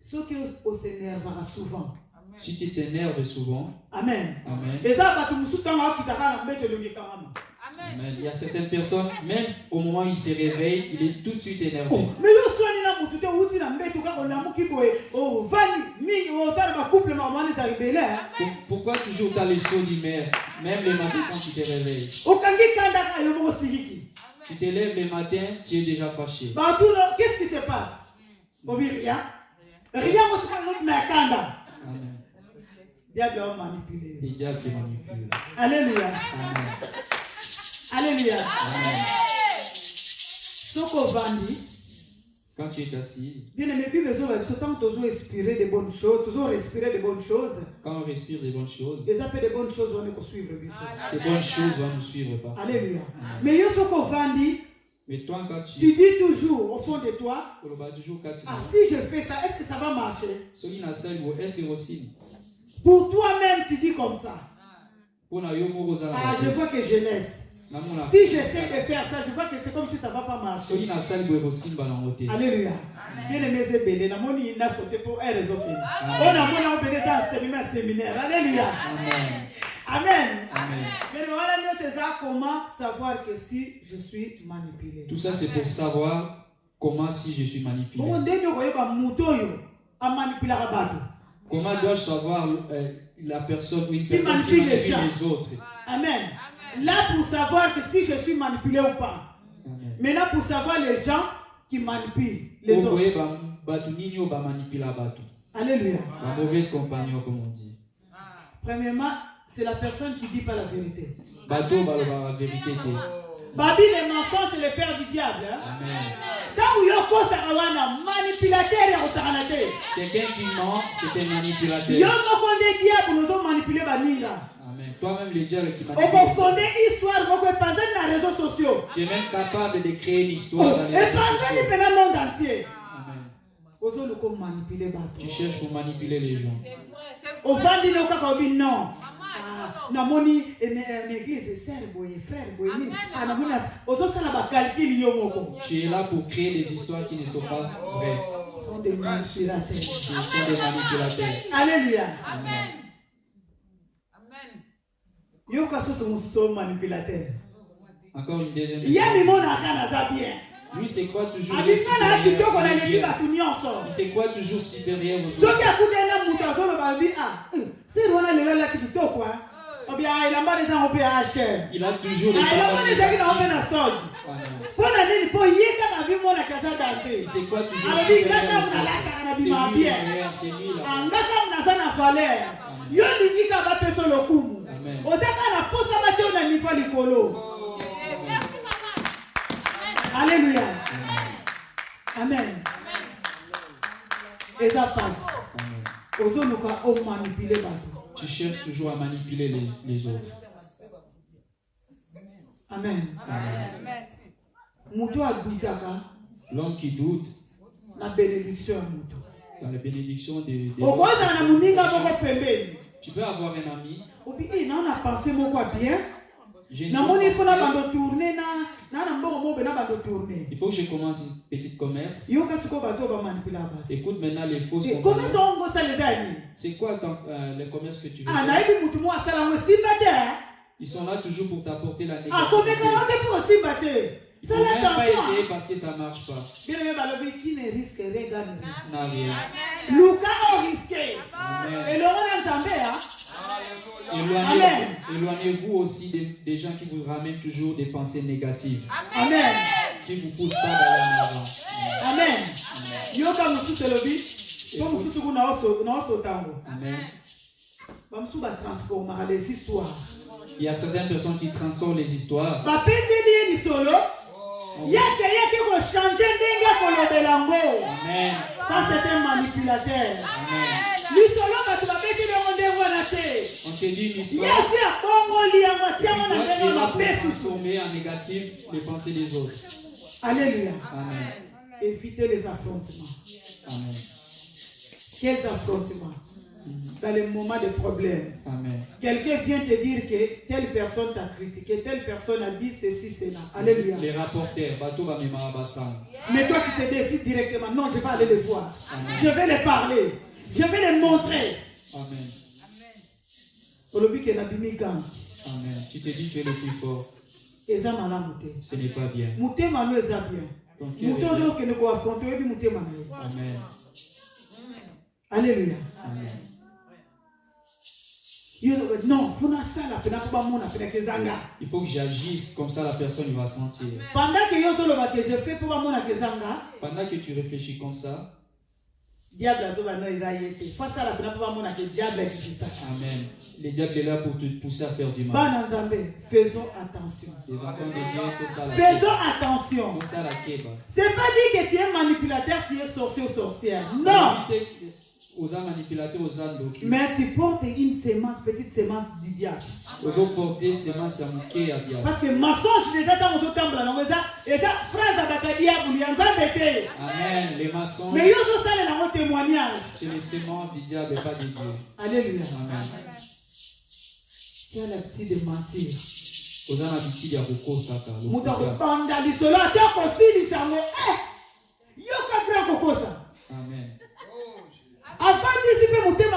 [SPEAKER 2] Ce qui s'énervera souvent.
[SPEAKER 1] Si tu t'énerves souvent.
[SPEAKER 2] Amen.
[SPEAKER 1] Amen. Amen. Il y a certaines personnes, même au moment où il se réveille, il est tout de suite énervé. Pourquoi toujours tu as les sauts d'humeur, même le matin quand tu te réveilles? Tu te lèves le matin, tu es déjà fâché.
[SPEAKER 2] Qu'est-ce qui se passe? Rien. Rien.
[SPEAKER 1] Amen.
[SPEAKER 2] Diable a manipulé.
[SPEAKER 1] Les diables te manipulent.
[SPEAKER 2] Alléluia.
[SPEAKER 1] Amen.
[SPEAKER 2] Alléluia.
[SPEAKER 1] Amen. Quand tu es assis,
[SPEAKER 2] bien aimé, toujours respirer des bonnes choses, toujours respirer des bonnes choses.
[SPEAKER 1] Quand on respire des bonnes choses,
[SPEAKER 2] des bonnes choses vont suivre.
[SPEAKER 1] Ces bonnes choses vont nous suivre pas.
[SPEAKER 2] Alléluia. Mais
[SPEAKER 1] mais toi, quand tu
[SPEAKER 2] dis toujours au fond de toi, si je fais ça, est-ce que ça va marcher? Pour toi-même, tu dis comme ça. Je vois que je laisse. Si j'essaie de faire ça, je vois que c'est comme si ça ne va pas marcher. Alléluia. Bien aimé, c'est belé. On a sauté pour une raison. On a un séminaire. Alléluia. Amen. Mais voilà, c'est ça, comment savoir que si je suis manipulé.
[SPEAKER 1] Tout ça, c'est pour savoir comment si je suis manipulé. Comment dois-je savoir la personne ou une personne qui manipule les autres?
[SPEAKER 2] Amen. Là pour savoir que si je suis manipulé ou pas.
[SPEAKER 1] Amen.
[SPEAKER 2] Maintenant pour savoir les gens qui manipulent les autres. Alléluia.
[SPEAKER 1] La mauvaise compagnie, comme on dit.
[SPEAKER 2] Premièrement, c'est la personne qui dit pas la vérité.
[SPEAKER 1] La vérité.
[SPEAKER 2] Babi, les mensonges, c'est le père du diable. Hein?
[SPEAKER 1] Amen. Quelqu'un qui ment, c'est un manipulateur. Amen. Toi-même, les diables qui manipulent. Tu es même capable de créer une histoire dans les réseaux sociaux. Tu cherches pour manipuler les gens.
[SPEAKER 2] Non. Namoni l'église frère boy.
[SPEAKER 1] Tu es là pour créer des histoires qui ne sont pas vraies.
[SPEAKER 2] Ce sont des manipulateurs.
[SPEAKER 1] Alléluia.
[SPEAKER 2] Amen. Manipulateur.
[SPEAKER 1] Encore une deuxième. Lui, c'est quoi toujours il c'est quoi toujours supérieur aux autres. Il a toujours les c'est quoi toujours
[SPEAKER 2] Alléluia. Amen. Et ça passe.
[SPEAKER 1] Tu cherches toujours à manipuler les autres.
[SPEAKER 2] Amen.
[SPEAKER 1] L'homme qui doute,
[SPEAKER 2] la bénédiction.
[SPEAKER 1] Dans les bénédictions des tu peux avoir un ami. Il faut que je commence un petit commerce. Écoute maintenant les fausses compagnies. C'est quoi le commerce que tu veux faire? Ils sont là toujours pour t'apporter la négativité. Il ne faut même pas essayer parce que ça ne marche pas.
[SPEAKER 2] Qui ne risque rien gagne
[SPEAKER 1] rien. Éloignez-vous aussi des gens qui vous ramènent toujours des pensées négatives.
[SPEAKER 2] Amen.
[SPEAKER 1] Qui ne vous poussent pas d'aller en avant.
[SPEAKER 2] Amen.
[SPEAKER 1] Il y a certaines personnes qui transforment les histoires.
[SPEAKER 2] Amen. Ça c'est un manipulateur.
[SPEAKER 1] Amen. On te dit une histoire. Toi, tu es là pour transformer en négatif les pensées des autres.
[SPEAKER 2] Alléluia.
[SPEAKER 1] Amen.
[SPEAKER 2] Évitez les affrontements.
[SPEAKER 1] Amen.
[SPEAKER 2] Quels affrontements? Dans les moments de problème.
[SPEAKER 1] Amen.
[SPEAKER 2] Quelqu'un vient te dire que telle personne t'a critiqué, telle personne a dit ceci, cela. Alléluia.
[SPEAKER 1] Les rapporteurs,
[SPEAKER 2] mais toi tu te décides directement. Non, je vais aller les voir. Amen. Je vais les parler. Je vais les montrer.
[SPEAKER 1] Amen.
[SPEAKER 2] Amen.
[SPEAKER 1] Tu te dis tu es le plus fort. Ce n'est pas bien.
[SPEAKER 2] Amen. Alléluia.
[SPEAKER 1] Amen.
[SPEAKER 2] Non,
[SPEAKER 1] il faut que j'agisse comme ça la personne va sentir.
[SPEAKER 2] Pendant que
[SPEAKER 1] tu réfléchis comme ça,
[SPEAKER 2] Amen.
[SPEAKER 1] Le diable est là pour te pousser à faire du mal.
[SPEAKER 2] Faisons attention.
[SPEAKER 1] Faisons
[SPEAKER 2] attention. C'est pas dire que tu es manipulateur, tu es sorcier ou sorcière. Non. Mais tu portes une sémence, petite sémence du diable. Parce que mensonge déjà dans mon temple, et ta phrase avec le diable, il y a un peu.
[SPEAKER 1] Amen. Les mensonges.
[SPEAKER 2] Mais il y a aussi un témoignage.
[SPEAKER 1] C'est les sémences du diable et pas de Dieu.
[SPEAKER 2] Alléluia.
[SPEAKER 1] Amen.
[SPEAKER 2] Tu as l'habitude de mentir.
[SPEAKER 1] Vous avez l'habitude de Amen.
[SPEAKER 2] Avant d'anticiper mon thème,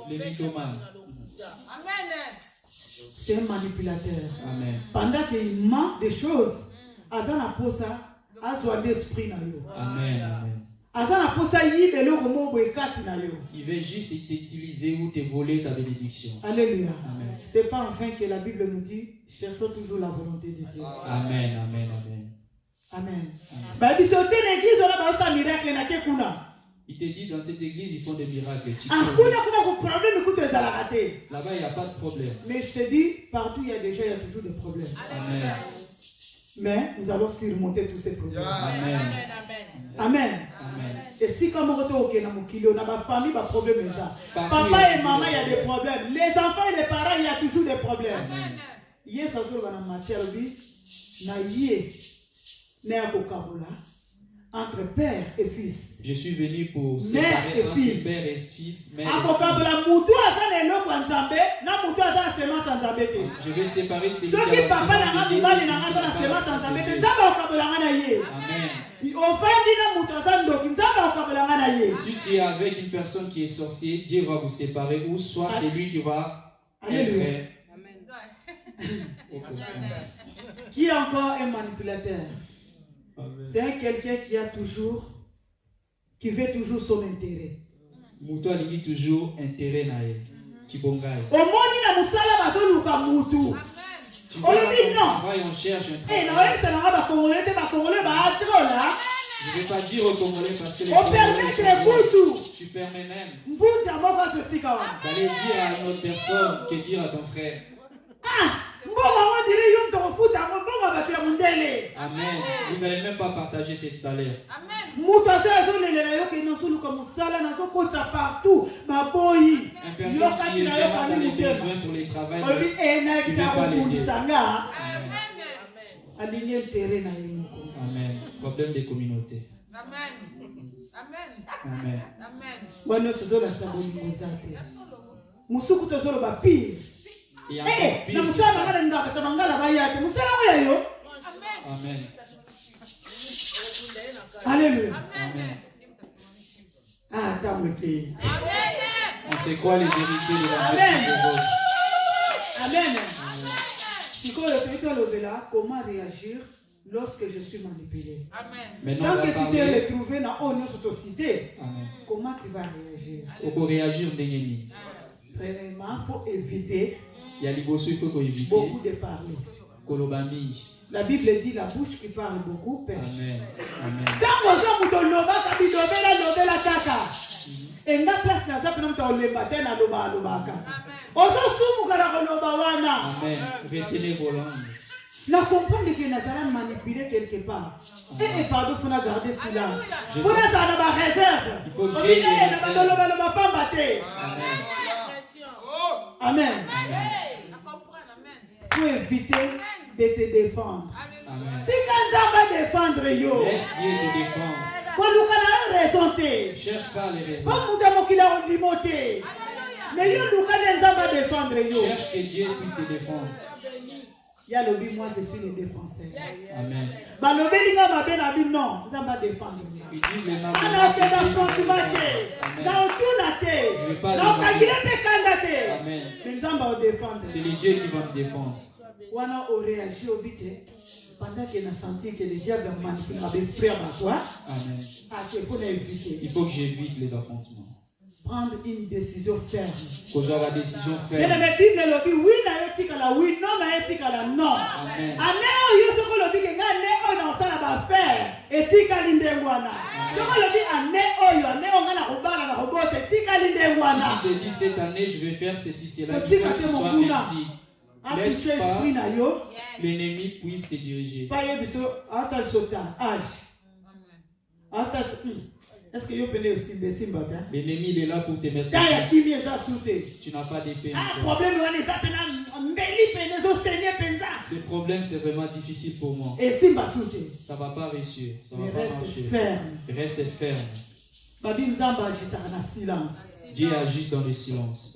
[SPEAKER 1] les mythomanes.
[SPEAKER 2] C'est un manipulateur.
[SPEAKER 1] Amen.
[SPEAKER 2] Pendant qu'il ment des choses, Amen.
[SPEAKER 1] Il veut juste t'utiliser ou te voler ta bénédiction.
[SPEAKER 2] Alléluia.
[SPEAKER 1] Amen.
[SPEAKER 2] C'est pas en vain que la Bible nous dit, cherchons toujours la volonté de Dieu.
[SPEAKER 1] Amen. Amen. Amen.
[SPEAKER 2] Amen.
[SPEAKER 1] Il te dit dans cette église, ils font des miracles. Là-bas, il n'y a pas de problème.
[SPEAKER 2] Mais je te dis, partout, il y a toujours des problèmes.
[SPEAKER 1] Amen.
[SPEAKER 2] Mais nous allons surmonter tous ces problèmes.
[SPEAKER 1] Amen.
[SPEAKER 2] Amen.
[SPEAKER 1] Amen.
[SPEAKER 2] Et si comme on a ma famille, ma problème est ça. Papa et maman, il y a des problèmes. Les enfants et les parents, il y a toujours des problèmes. Hier, ça se trouve dans la matière, entre père et fils.
[SPEAKER 1] Je suis venu pour séparer entre père et fils, mère et fille. Je vais séparer celui qui a Amen. Si tu es avec une personne qui est sorcier, Dieu va vous séparer, ou soit c'est lui qui va être.
[SPEAKER 2] Qui est encore un manipulateur? C'est quelqu'un qui veut toujours son intérêt.
[SPEAKER 1] Mutu alingi toujours intérêt na ye. Kibongai.
[SPEAKER 2] Omoni na musala batoluka mutu. Olobi non.
[SPEAKER 1] On cherche un travail.
[SPEAKER 2] Eh na wewe sana ba Congolais ba drola.
[SPEAKER 1] Je ne vais pas dire aux Congolais parce que les tu permets même d'aller dire à une autre personne que dire à ton frère. Amen. Vous n'allez même pas partager cette salaire.
[SPEAKER 2] Une personne qui est vraiment dans les besoins pour les travail, tu ne veux pas l'aider. Amen. Problème des communautés.
[SPEAKER 1] Amen.
[SPEAKER 2] Bueno, c'est ça la sabonisation. Musuku tozolo ba pire. Eh, na musala ngala ngaka tabangala bayate. Musala oya yo.
[SPEAKER 1] Amen.
[SPEAKER 2] Alléluia.
[SPEAKER 1] Amen.
[SPEAKER 2] Ah, t'amène.
[SPEAKER 1] On sait quoi les héritiers de la maison de Dieu.
[SPEAKER 2] Amen. Comment réagir lorsque je suis manipulé?
[SPEAKER 1] Amen.
[SPEAKER 2] Tant que tu t'es retrouvé dans une société, comment tu vas réagir?
[SPEAKER 1] On peut réagir d'engagement.
[SPEAKER 2] Premièrement, il faut éviter
[SPEAKER 1] beaucoup
[SPEAKER 2] de parler.
[SPEAKER 1] Kolobami.
[SPEAKER 2] La Bible dit la bouche qui parle beaucoup pêche.
[SPEAKER 1] Amen. Amen.
[SPEAKER 2] Tant que vous enga place na zapi na mtu olemba tena loba lobaka. Ozo sumu kala loba wana.
[SPEAKER 1] Amen. Retenez vos langues.
[SPEAKER 2] Na comprendre que Nazara manipulé quelque part. Et pardon, faut garder silence. Faut na za na ba réserve.
[SPEAKER 1] Il faut gérer les
[SPEAKER 2] réserves. Loba pamba te. Amen. Faut éviter de te défendre.
[SPEAKER 1] Amen.
[SPEAKER 2] Si quand va défendre yo.
[SPEAKER 1] Laisse Dieu te défendre. Cherche pas les raisons. Cherche que Dieu puisse te défendre.
[SPEAKER 2] Il y a lobby, moi je suis le défenseur.
[SPEAKER 1] Amen.
[SPEAKER 2] Ils disent les mamans.
[SPEAKER 1] C'est les dieux qui vont te défendre.
[SPEAKER 2] Pendant qu'il a senti que le diable manipule l'esprit à toi,
[SPEAKER 1] il faut que j'évite les affrontements.
[SPEAKER 2] Prendre une décision ferme.
[SPEAKER 1] Faut avoir la décision ferme.
[SPEAKER 2] La Bible dit oui, oui, non, non.
[SPEAKER 1] Amen. Si tu te dis cette année, je vais faire ceci, cela, il faut que ce soit ainsi. Laisse pas l'ennemi puisse te diriger.
[SPEAKER 2] Est-ce que
[SPEAKER 1] l'ennemi il est là pour te mettre. Tu n'as pas d'épée. Ce problème c'est vraiment difficile pour moi. Ça ne va pas réussir. Ça ne va pas marcher. Reste ferme. Dieu agit dans le silence.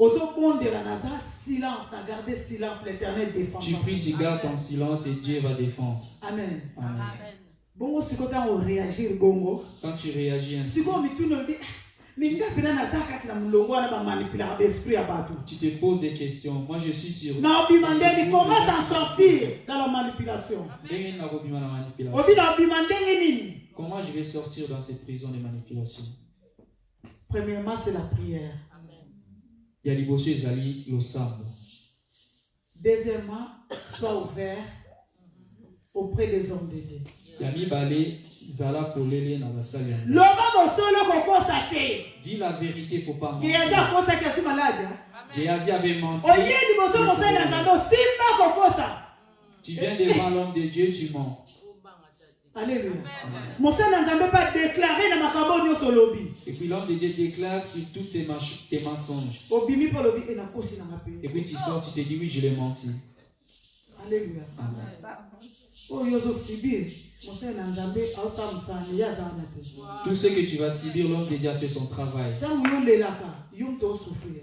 [SPEAKER 1] Tu pries, tu gardes ton silence et Dieu va défendre.
[SPEAKER 2] Amen.
[SPEAKER 1] Amen.
[SPEAKER 2] Quand
[SPEAKER 1] tu réagis ainsi, tu te poses des questions. Moi je suis sûr.
[SPEAKER 2] Comment s'en sortir dans la manipulation?
[SPEAKER 1] Comment je vais sortir dans cette prison de manipulation?
[SPEAKER 2] Premièrement, c'est la prière. Deuxièmement, sois ouvert auprès des hommes de Dieu.
[SPEAKER 1] Dis la vérité, il ne faut pas mentir.
[SPEAKER 2] Géasi
[SPEAKER 1] avait menti. Tu viens devant l'homme de Dieu, tu mens.
[SPEAKER 2] Alléluia. Et
[SPEAKER 1] puis l'homme de Dieu déclare sur tous tes mensonges. Et puis tu sors, tu te dis oui, je l'ai menti.
[SPEAKER 2] Alléluia.
[SPEAKER 1] Tout ce que tu vas subir, l'homme de Dieu a fait son travail.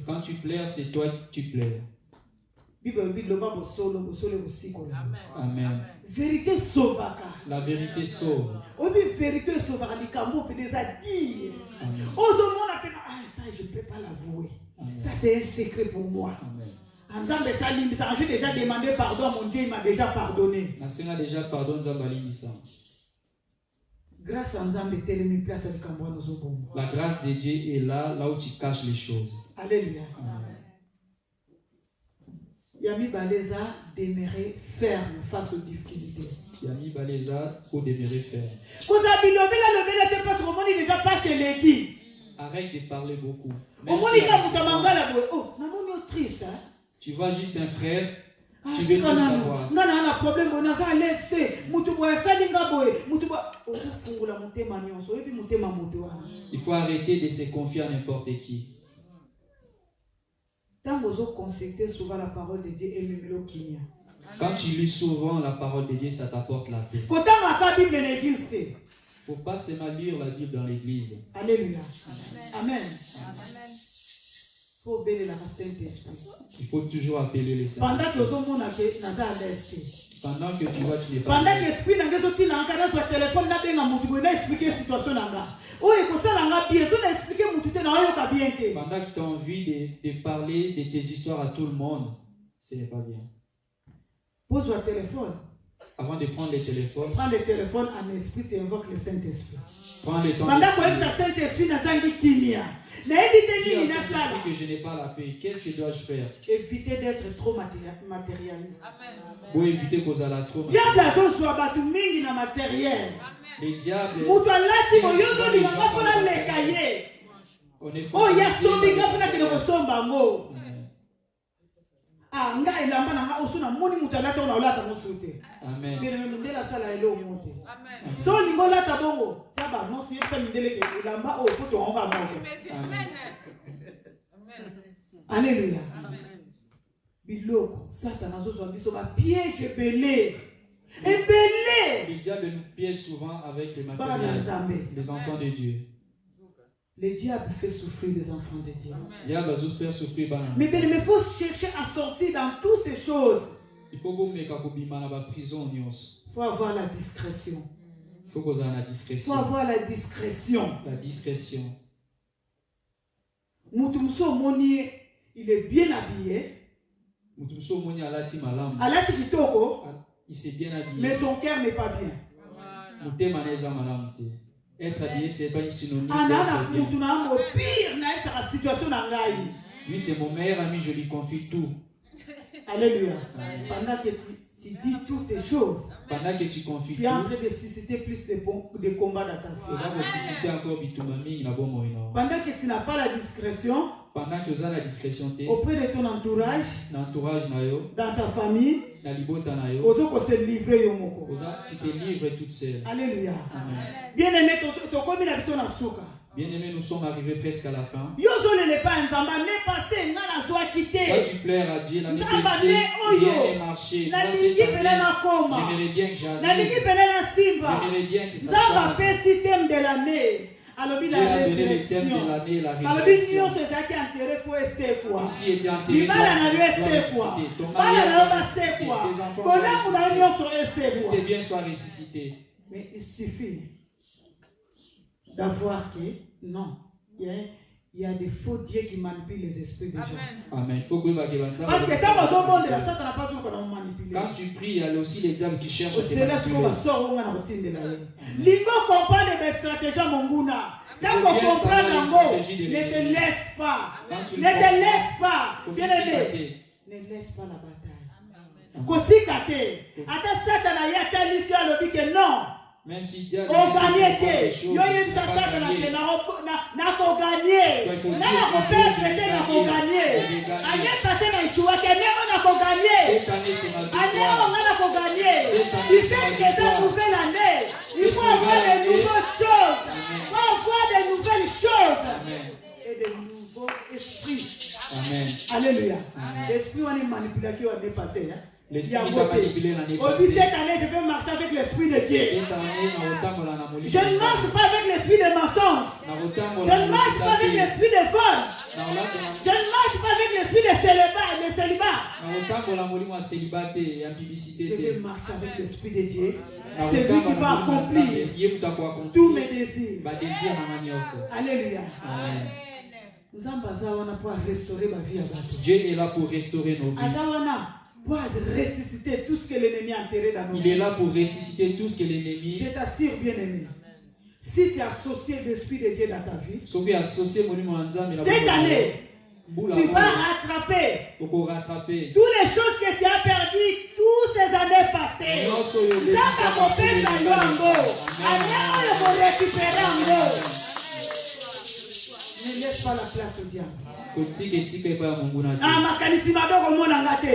[SPEAKER 1] Quand tu pleures, c'est toi qui pleures.
[SPEAKER 2] Amen. Vérité sauvaka.
[SPEAKER 1] La vérité sauve.
[SPEAKER 2] Vérité sauvaka. Ça, je ne peux pas l'avouer. Ça, c'est un secret pour moi. J'ai déjà demandé pardon à mon Dieu, il m'a déjà pardonné. Grâce à Nzambe,
[SPEAKER 1] la grâce de Dieu est là où tu caches les choses.
[SPEAKER 2] Alléluia. Yami Baleza demeurer ferme face aux difficultés.
[SPEAKER 1] Yami Baleza faut demeurer ferme. Arrête de parler beaucoup. Tu vois juste un frère, tu veux tout savoir. Il faut arrêter de se confier à n'importe qui.
[SPEAKER 2] Quand
[SPEAKER 1] tu lis souvent la parole de Dieu, ça t'apporte la paix. faut pas seulement lire la Bible dans l'église.
[SPEAKER 2] Alléluia. Amen. Faut obéir la Saint-Esprit.
[SPEAKER 1] Il faut toujours appeler les saints.
[SPEAKER 2] Pendant que tu vois,
[SPEAKER 1] tu n'es pas.
[SPEAKER 2] Pendant que l'esprit n'a pas sorti dans le téléphone, n'a pas expliqué la situation là. Oh, il faut ça là bien. Si on explique mon tout est dans le bien.
[SPEAKER 1] Pendant que tu as envie de parler de tes histoires à tout le monde, ce n'est pas bien.
[SPEAKER 2] Pose le téléphone.
[SPEAKER 1] Avant de prendre le téléphone.
[SPEAKER 2] Prends le téléphone en esprit, tu invoques le Saint-Esprit.
[SPEAKER 1] Prends le temps.
[SPEAKER 2] Pendant que le Saint-Esprit n'a pas dit qu'il y a.
[SPEAKER 1] Éviter que je n'ai pas la paix. Qu'est-ce que dois-je faire?
[SPEAKER 2] Éviter d'être trop matérialiste.
[SPEAKER 1] Pour éviter qu'on a trop.
[SPEAKER 2] Diable a son soit battu mingi na matériel.
[SPEAKER 1] Les diables.
[SPEAKER 2] Mutalati moyozo ni ngapona le cahier. Oh ya sombi ngapona ke ko somba ngo. Ah nga ilamba na usuna moni mutalati ona olata mosote.
[SPEAKER 1] Amen.
[SPEAKER 2] Bien mundela sala elo monte. Amen. So lingo lata bongo. Tiaba non si yesa mindele ke ilamba o poto onga monte. Amen. Alléluia. Biloko, Satan a besoin de piège belé. Et belé.
[SPEAKER 1] Le diable nous piège souvent avec les matériels, les enfants de Dieu.
[SPEAKER 2] Le diable fait souffrir les enfants de Dieu.
[SPEAKER 1] Le diable va nous faire souffrir.
[SPEAKER 2] Mais il faut chercher à sortir dans toutes ces choses.
[SPEAKER 1] Il faut prison.
[SPEAKER 2] Il faut avoir la discrétion.
[SPEAKER 1] Il faut avoir la discrétion.
[SPEAKER 2] Il faut avoir la discrétion.
[SPEAKER 1] La discrétion.
[SPEAKER 2] Moutoumso Moni, il est bien habillé. Alati kitoko.
[SPEAKER 1] Il s'est bien habillé.
[SPEAKER 2] Mais son cœur n'est pas bien.
[SPEAKER 1] Être habillé, ce n'est pas une synonyme. Lui, c'est mon meilleur ami, je lui confie tout.
[SPEAKER 2] Alléluia. Pendant que tu dis toutes les choses,
[SPEAKER 1] pendant que tu confies
[SPEAKER 2] tu es en train de susciter plus de combats dans ta vie. Pendant que tu n'as pas la discrétion,
[SPEAKER 1] pendant que tu as la discrétion
[SPEAKER 2] auprès de ton entourage, dans ta famille, tu
[SPEAKER 1] te livres toute seule.
[SPEAKER 2] Alléluia. Bien-aimé,
[SPEAKER 1] nous sommes arrivés presque à la fin.
[SPEAKER 2] Toi,
[SPEAKER 1] tu plaires à Dieu l'année passée, rien n'est marché. J'aimerais bien que j'arrive. J'aimerais bien que ça change. Dieu a donné le thème de l'année, la résurrection. Tout ce qui était enterré doit ressusciter. Ton mariage doit ressusciter. Tes enfants doivent ressusciter. Tes biens soient ressuscités.
[SPEAKER 2] Mais il suffit d'avoir que, non, il y a des faux dieux qui manipulent les esprits des gens.
[SPEAKER 1] Amen.
[SPEAKER 2] Parce que quand on monde la Satan n'a pas besoin qu'on manipule.
[SPEAKER 1] Quand tu pries, il y a aussi les diables qui cherchent à te
[SPEAKER 2] manipuler. Lingo comprend les stratégies monguna. Quand on comprend l'ango, ne te laisse pas. Ne te laisse pas. Bien aimé. Ne laisse pas la bataille. Kotikate. Ata Satan a yata l'issue à l'objet que non.
[SPEAKER 1] Même si Dieu
[SPEAKER 2] a gagné, yo yem sa Satan na ko gagné. Na ko perdre na ko gagné. Anya passé na ichua que ne na ko gagné. Anya on a ko gagné. Il fait que cette nouvelle année, il faut avoir de nouvelles choses. Il faut avoir de nouvelles choses et de nouveaux esprits.
[SPEAKER 1] Amen.
[SPEAKER 2] Alléluia. L'esprit on est manipulation on est passé.
[SPEAKER 1] L'esprit t'a manipulé l'année passée.
[SPEAKER 2] Cette année, je vais marcher avec l'esprit de Dieu.
[SPEAKER 1] Cette année,
[SPEAKER 2] je ne marche pas avec l'esprit de mensonge. Je ne marche pas avec l'esprit de vol. Je ne marche pas avec l'esprit de célibat. Je vais marcher avec l'esprit de Dieu. C'est lui qui va accomplir tous mes désirs. Alléluia.
[SPEAKER 1] Dieu est là pour restaurer nos vies.
[SPEAKER 2] Pour ressusciter tout ce que l'ennemi a enterré dans nos vies.
[SPEAKER 1] Il est là pour ressusciter tout ce que l'ennemi.
[SPEAKER 2] Je t'assure, bien-aimé, si tu es associé l'esprit de Dieu dans ta vie, cette année, tu vas rattraper toutes les choses que tu as perdues toutes ces années passées. Ne laisse pas la place au diable. Ah, makanisi madoko mona ngate.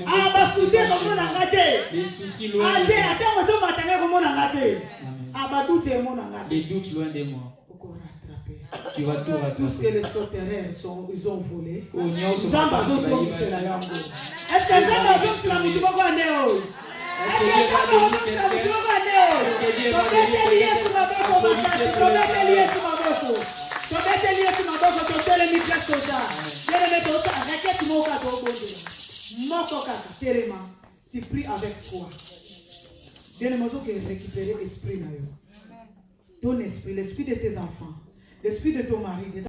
[SPEAKER 2] Ah, basusi ko mona ngate.
[SPEAKER 1] Les soucis loin
[SPEAKER 2] de moi. Attends, moi matanga ko mona ngate. Ah, badoute mona ngate.
[SPEAKER 1] Les doutes loin de moi. Tu vas tout rattraper.
[SPEAKER 2] Tout ce que les sauterelles ils ont volé.
[SPEAKER 1] Est-ce
[SPEAKER 2] que ça va faire la mutuelle?
[SPEAKER 1] Est-ce que Dieu va bénir quelqu'un? Est-ce que Dieu va bénir
[SPEAKER 2] tu pries avec foi. Bien-aimé, tu récupérer l'esprit. Ton esprit, l'esprit de tes enfants, l'esprit de ton mari, de